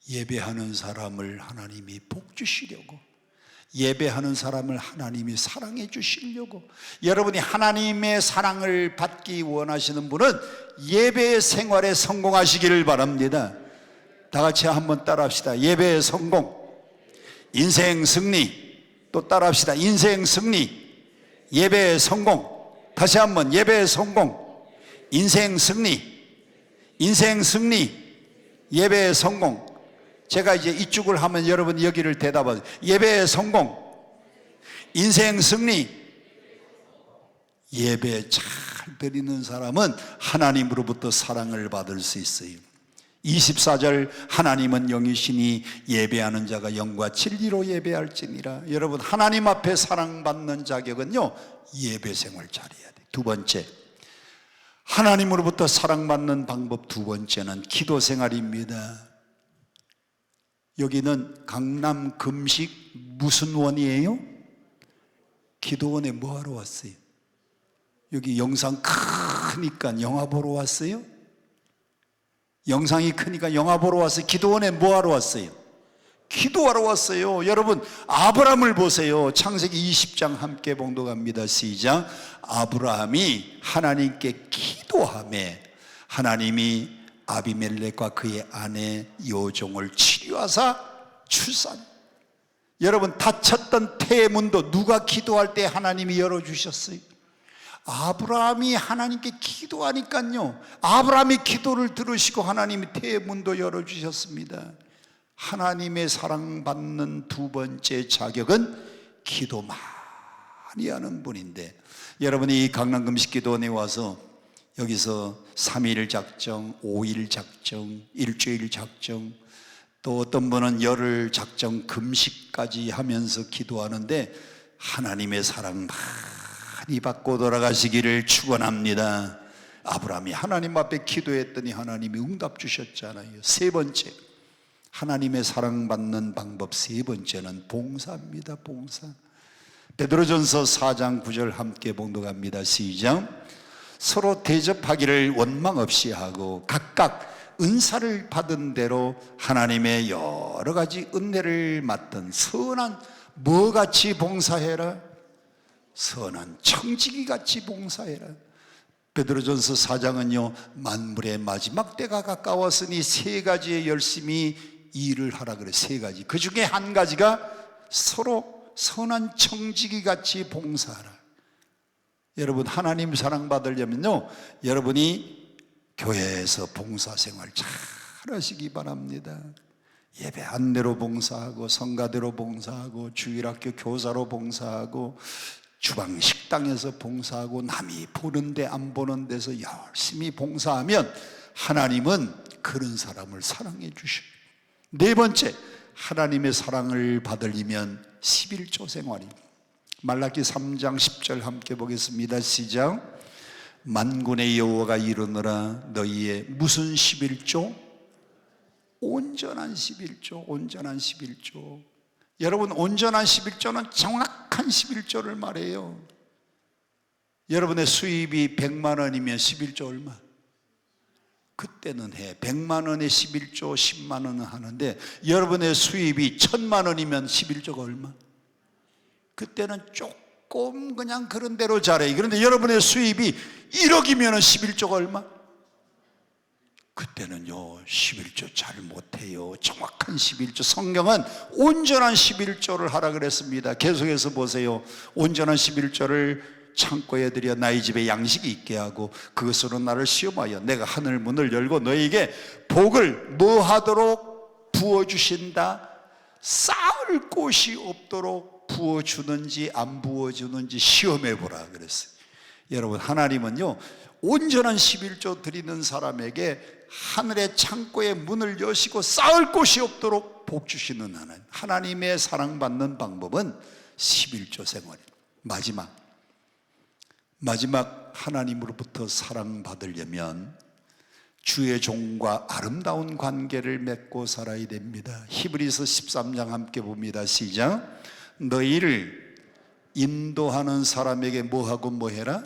S2: 예배하는 사람을 하나님이 복 주시려고, 예배하는 사람을 하나님이 사랑해 주시려고. 여러분이 하나님의 사랑을 받기 원하시는 분은 예배의 생활에 성공하시기를 바랍니다. 다 같이 한번 따라합시다. 예배의 성공, 인생 승리. 또 따라합시다. 인생 승리, 예배의 성공. 다시 한번 예배의 성공, 인생 승리, 인생 승리, 예배의 성공. 제가 이제 이쪽을 하면 여러분이 여기를 대답하세요. 예배의 성공, 인생 승리. 예배 잘 드리는 사람은 하나님으로부터 사랑을 받을 수 있어요. 24절 하나님은 영이시니 예배하는 자가 영과 진리로 예배할지니라. 여러분, 하나님 앞에 사랑받는 자격은요, 예배 생활 잘해야 돼요. 두 번째, 하나님으로부터 사랑받는 방법 두 번째는 기도 생활입니다. 여기는 강남 금식 무슨 원이에요? 기도원에 뭐하러 왔어요? 여기 영상 크니까 영화 보러 왔어요? 영상이 크니까 영화 보러 왔어요? 기도원에 뭐하러 왔어요? 기도하러 왔어요. 여러분, 아브라함을 보세요. 창세기 20장 함께 봉독합니다. 시작. 아브라함이 하나님께 기도하매 하나님이 아비멜렉과 그의 아내 여종을 치료하사 출산. 여러분, 닫혔던 태의 문도 누가 기도할 때 하나님이 열어주셨어요? 아브라함이 하나님께 기도하니까요, 아브라함이 기도를 들으시고 하나님이 태의 문도 열어주셨습니다. 하나님의 사랑받는 두 번째 자격은 기도 많이 하는 분인데, 여러분이 강남금식기도원에 와서 여기서 3일 작정, 5일 작정, 일주일 작정, 또 어떤 분은 열흘 작정, 금식까지 하면서 기도하는데 하나님의 사랑 많이 받고 돌아가시기를 축원합니다. 아브라함이 하나님 앞에 기도했더니 하나님이 응답 주셨잖아요. 세 번째, 하나님의 사랑받는 방법 세 번째는 봉사입니다. 봉사. 베드로전서 4장 9절 함께 봉독합니다. 시작. 서로 대접하기를 원망 없이 하고 각각 은사를 받은 대로 하나님의 여러 가지 은혜를 맡은 선한 뭐같이 봉사해라? 선한 청지기같이 봉사해라. 베드로전서 4장은요, 만물의 마지막 때가 가까웠으니 세 가지의 열심히 일을 하라 그래. 세 가지. 그 중에 한 가지가 서로 선한 청지기같이 봉사하라. 여러분, 하나님 사랑받으려면요, 여러분이 교회에서 봉사생활 잘 하시기 바랍니다. 예배 안내로 봉사하고, 성가대로 봉사하고, 주일학교 교사로 봉사하고, 주방 식당에서 봉사하고, 남이 보는데 안 보는 데서 열심히 봉사하면 하나님은 그런 사람을 사랑해 주셔요. 네 번째, 하나님의 사랑을 받으려면 11조 생활입니다. 말라기 3장 10절 함께 보겠습니다. 시작. 만군의 여호와가 이르노라 너희의 무슨 11조? 온전한 11조. 온전한 11조. 여러분, 온전한 11조는 정확한 11조를 말해요. 여러분의 수입이 100만 원이면 11조 얼마? 그때는 해. 100만 원에 11조 10만 원은 하는데, 여러분의 수입이 1000만 원이면 11조가 얼마? 그때는 조금 그냥 그런 대로 잘해. 그런데 여러분의 수입이 1억이면 11조가 얼마? 그때는요 11조 잘 못해요. 정확한 11조. 성경은 온전한 11조를 하라 그랬습니다. 계속해서 보세요. 온전한 11조를 창고에 들여 나의 집에 양식이 있게 하고 그것으로 나를 시험하여 내가 하늘 문을 열고 너에게 복을 뭐 하도록 부어주신다? 쌓을 곳이 없도록 부어주는지 안 부어주는지 시험해보라 그랬어요. 여러분, 하나님은요 온전한 11조 드리는 사람에게 하늘의 창고의 문을 여시고 쌓을 곳이 없도록 복 주시는 하나님. 하나님의 사랑받는 방법은 11조 생활입니다. 마지막 하나님으로부터 사랑받으려면 주의 종과 아름다운 관계를 맺고 살아야 됩니다. 히브리서 13장 함께 봅니다. 시작. 너희를 인도하는 사람에게 뭐하고 뭐해라?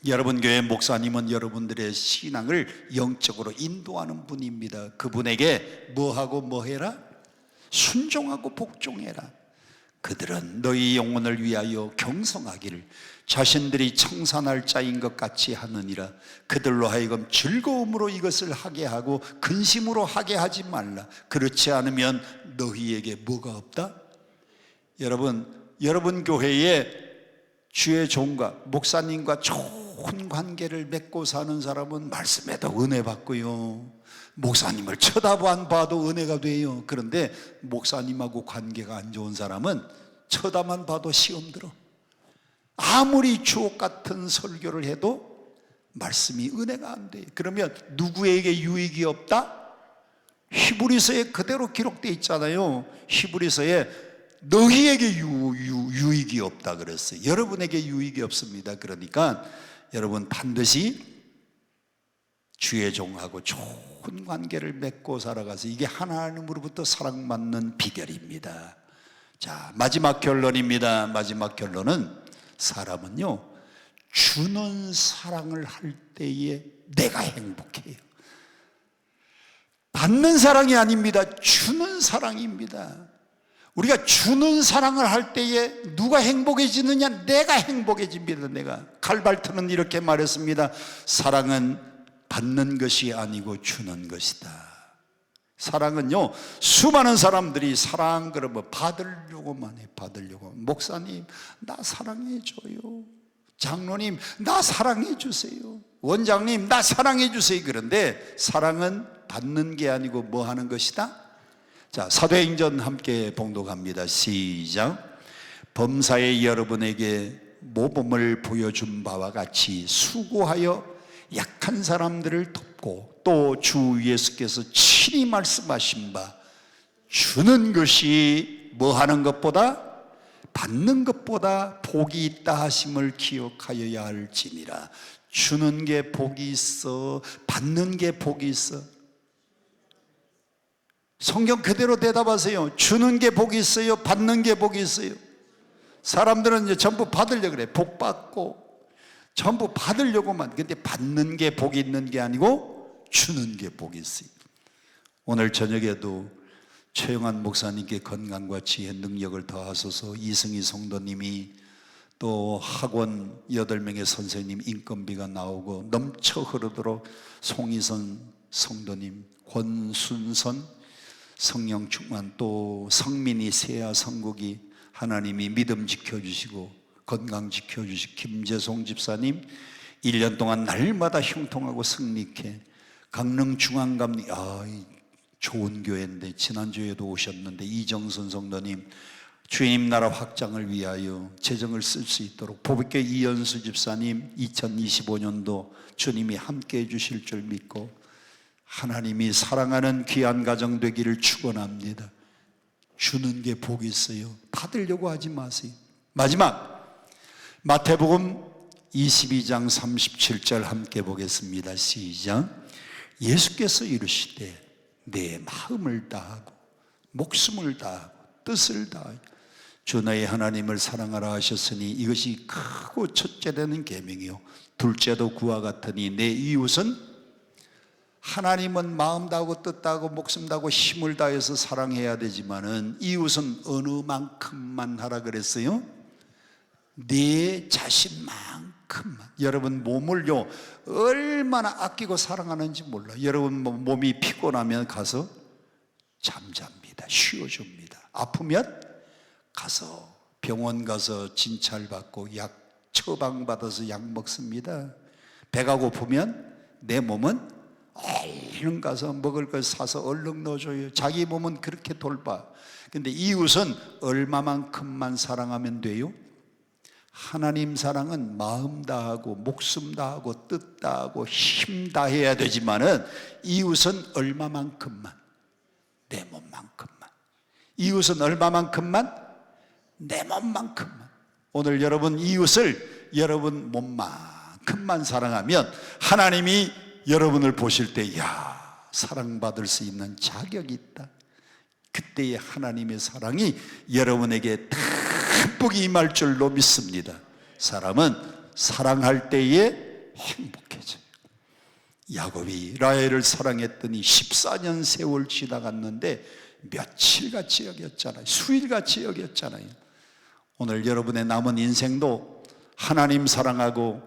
S2: 여러분 교회 목사님은 여러분들의 신앙을 영적으로 인도하는 분입니다. 그분에게 뭐하고 뭐해라? 순종하고 복종해라. 그들은 너희 영혼을 위하여 경성하기를 자신들이 청산할 자인 것 같이 하느니라. 그들로 하여금 즐거움으로 이것을 하게 하고 근심으로 하게 하지 말라. 그렇지 않으면 너희에게 뭐가 없다? 여러분 교회에 주의 종과 목사님과 좋은 관계를 맺고 사는 사람은 말씀에도 은혜 받고요, 목사님을 쳐다만 봐도 은혜가 돼요. 그런데 목사님하고 관계가 안 좋은 사람은 쳐다만 봐도 시험 들어. 아무리 주옥 같은 설교를 해도 말씀이 은혜가 안 돼. 그러면 누구에게 유익이 없다? 히브리서에 그대로 기록되어 있잖아요. 히브리서에 너희에게 유익이 없다 그랬어요. 여러분에게 유익이 없습니다. 그러니까 여러분 반드시 주의 종하고 좋은 관계를 맺고 살아가서, 이게 하나님으로부터 사랑받는 비결입니다. 자, 마지막 결론입니다. 마지막 결론은, 사람은요 주는 사랑을 할 때에 내가 행복해요. 받는 사랑이 아닙니다. 주는 사랑입니다. 우리가 주는 사랑을 할 때에 누가 행복해지느냐? 내가 행복해집니다. 내가. 칼발트는 이렇게 말했습니다. 사랑은 받는 것이 아니고 주는 것이다. 사랑은요, 수많은 사람들이 사랑 그러면 받으려고만 해. 받으려고. 목사님 나 사랑해줘요. 장로님 나 사랑해주세요. 원장님 나 사랑해주세요. 그런데 사랑은 받는 게 아니고 뭐 하는 것이다? 자, 사도행전 함께 봉독합니다. 시작. 범사에 여러분에게 모범을 보여준 바와 같이 수고하여 약한 사람들을 돕고, 또 주 예수께서 친히 말씀하신 바 주는 것이 뭐 하는 것보다, 받는 것보다 복이 있다 하심을 기억하여야 할지니라. 주는 게 복이 있어, 받는 게 복이 있어. 성경 그대로 대답하세요. 주는 게 복이 있어요? 받는 게 복이 있어요? 사람들은 이제 전부 받으려고 그래. 복 받고 전부 받으려고만. 근데 받는 게 복이 있는 게 아니고 주는 게 복이 있어요. 오늘 저녁에도 최영환 목사님께 건강과 지혜 능력을 더하소서. 이승희 성도님이 또 학원 8명의 선생님 인건비가 나오고 넘쳐 흐르도록 송희선 성도님, 권순선 성령 충만, 또 성민이, 세아, 성국이 하나님이 믿음 지켜주시고 건강 지켜주시고, 김재송 집사님 1년 동안 날마다 형통하고 승리케, 강릉 중앙감리, 좋은 교회인데 지난주에도 오셨는데 이정선 성도님 주님 나라 확장을 위하여 재정을 쓸 수 있도록, 보배교 이연수 집사님 2025년도 주님이 함께해 주실 줄 믿고 하나님이 사랑하는 귀한 가정 되기를 축원합니다. 주는 게 복이 있어요. 받으려고 하지 마세요. 마지막 마태복음 22장 37절 함께 보겠습니다. 시작. 예수께서 이르시되 내 마음을 다하고 목숨을 다하고 뜻을 다하여 주 너희 하나님을 사랑하라 하셨으니 이것이 크고 첫째 되는 계명이요 둘째도 그와 같으니 내 이웃은, 하나님은 마음 다하고 뜻 다하고 목숨 다하고 힘을 다해서 사랑해야 되지만은 이웃은 어느 만큼만 하라 그랬어요? 내 자신만큼만. 여러분 몸을요 얼마나 아끼고 사랑하는지 몰라. 여러분 몸이 피곤하면 가서 잠잡니다. 쉬어줍니다. 아프면 가서 병원 가서 진찰 받고 약 처방 받아서 약 먹습니다. 배가 고프면 내 몸은 얼른 가서 먹을 걸 사서 얼른 넣어줘요. 자기 몸은 그렇게 돌봐. 근데 이웃은 얼마만큼만 사랑하면 돼요? 하나님 사랑은 마음 다하고 목숨 다하고 뜻 다하고 힘 다해야 되지만은 이웃은 얼마만큼만? 내 몸만큼만. 이웃은 얼마만큼만? 내 몸만큼만. 오늘 여러분 이웃을 여러분 몸만큼만 사랑하면 하나님이 여러분을 보실 때, 야, 사랑받을 수 있는 자격이 있다. 그때의 하나님의 사랑이 여러분에게 듬뿍 임할 줄로 믿습니다. 사람은 사랑할 때에 행복해져요. 야곱이 라헬을 사랑했더니 14년 세월 지나갔는데 며칠같이 여겼잖아요. 수일같이 여겼잖아요. 오늘 여러분의 남은 인생도 하나님 사랑하고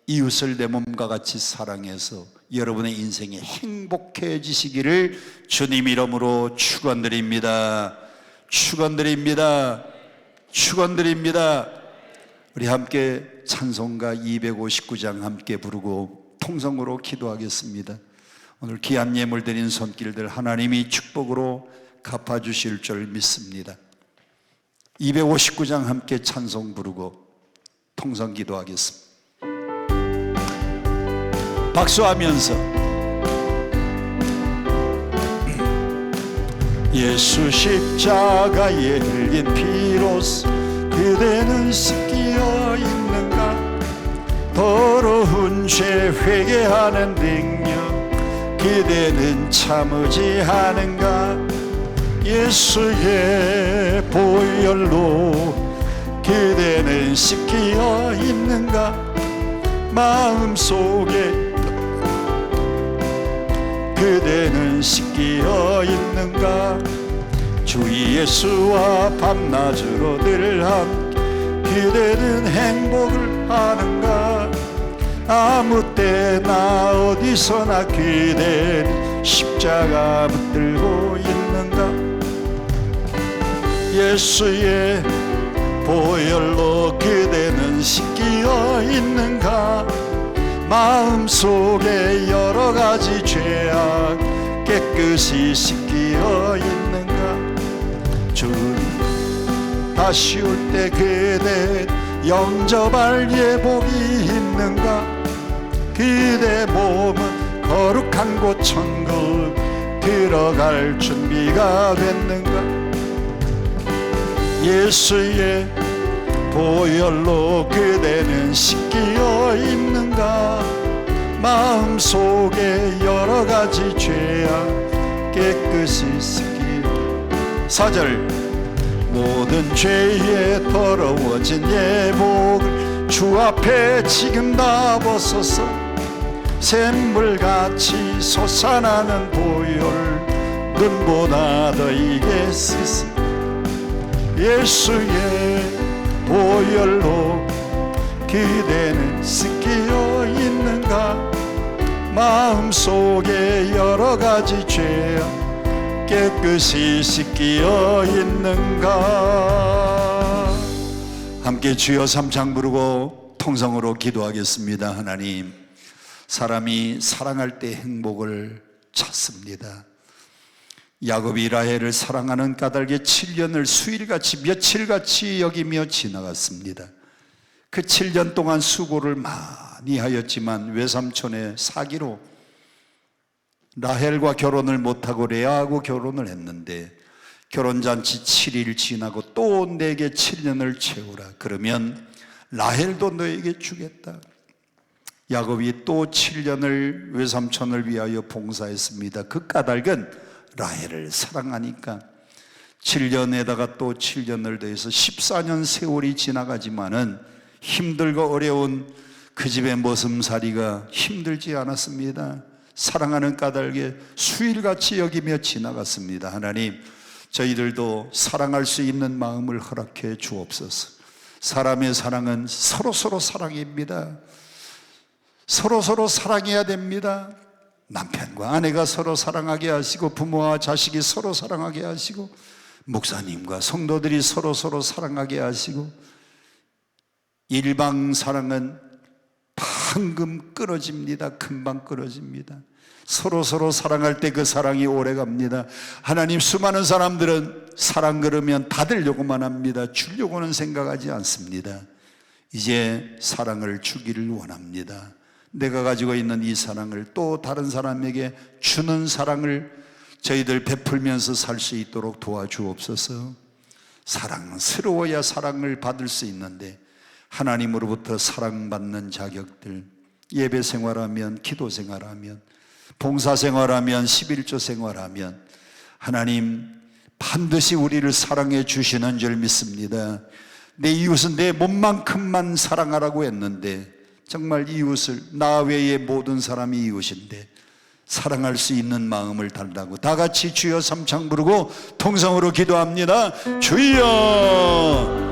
S2: 이웃을 내 몸과 같이 사랑해서 여러분의 인생이 행복해지시기를 주님 이름으로 축원드립니다. 축원드립니다. 축원드립니다. 우리 함께 찬송가 259장 함께 부르고 통성으로 기도하겠습니다. 오늘 귀한 예물 드린 손길들 하나님이 축복으로 갚아주실 줄 믿습니다. 259장 함께 찬송 부르고 통성 기도하겠습니다. 박수하면서 예수 십자가에 흘린 피로써 그대는 씻기어 있는가? 더러운 죄 회개하는 능력 그대는 참으지 않은가? 예수의 보혈로 그대는 씻기어 있는가? 마음속에 그대는 씻기어 있는가? 주 예수와 밤낮으로 늘 함께 그대는 행복을 하는가? 아무 때나 어디서나 그대는 십자가 붙들고 있는가? 예수의 보혈로 그대는 씻기어 있는가? 마음속에 여러 가지 죄악 깨끗이 씻기어 있는가? 주님 다시 올 때 그대 영접할 예복이 있는가? 그대 몸은 거룩한 곳 천국 들어갈 준비가 됐는가? 예수의 보혈로 그대는 씻기어 있는가? 마음속에 여러 가지 죄악 깨끗이 씻기어 4절 모든 죄에 더러워진 예복을 주 앞에 지금 다 벗어서 샘물같이 솟아나는 보혈 눈보다 더이게 쓰세 예수의 보혈로 그대는 씻기어 있는가? 마음속에 여러 가지 죄악 깨끗이 씻기어 있는가? 함께 주여 삼창 부르고 통성으로 기도하겠습니다. 하나님, 사람이 사랑할 때 행복을 찾습니다. 야곱이 라헬을 사랑하는 까닭에 7년을 수일같이 며칠같이 여기며 지나갔습니다. 그 7년 동안 수고를 많이 하였지만 외삼촌의 사기로 라헬과 결혼을 못하고 레아하고 결혼을 했는데 결혼잔치 7일 지나고 또 내게 7년을 채우라. 그러면 라헬도 너에게 주겠다. 야곱이 또 7년을 외삼촌을 위하여 봉사했습니다. 그 까닭은 라헬을 사랑하니까 7년에다가 또 7년을 더해서 14년 세월이 지나가지만은 힘들고 어려운 그 집의 머슴살이가 힘들지 않았습니다. 사랑하는 까닭에 수일같이 여기며 지나갔습니다. 하나님, 저희들도 사랑할 수 있는 마음을 허락해 주옵소서. 사람의 사랑은 서로서로 사랑입니다. 서로서로 사랑해야 됩니다. 남편과 아내가 서로 사랑하게 하시고 부모와 자식이 서로 사랑하게 하시고 목사님과 성도들이 서로서로 사랑하게 하시고 일방 사랑은 방금 끊어집니다. 금방 끊어집니다. 서로서로 사랑할 때 그 사랑이 오래갑니다. 하나님, 수많은 사람들은 사랑 그러면 받으려고만 합니다. 주려고는 생각하지 않습니다. 이제 사랑을 주기를 원합니다. 내가 가지고 있는 이 사랑을 또 다른 사람에게 주는 사랑을 저희들 베풀면서 살 수 있도록 도와주옵소서. 사랑스러워야 사랑을 받을 수 있는데 하나님으로부터 사랑받는 자격들, 예배 생활하면, 기도 생활하면, 봉사 생활하면, 11조 생활하면 하나님 반드시 우리를 사랑해 주시는 줄 믿습니다. 내 이웃은 내 몸만큼만 사랑하라고 했는데 정말 이웃을, 나 외의 모든 사람이 이웃인데 사랑할 수 있는 마음을 달라고 다 같이 주여 삼창 부르고 통성으로 기도합니다. 주여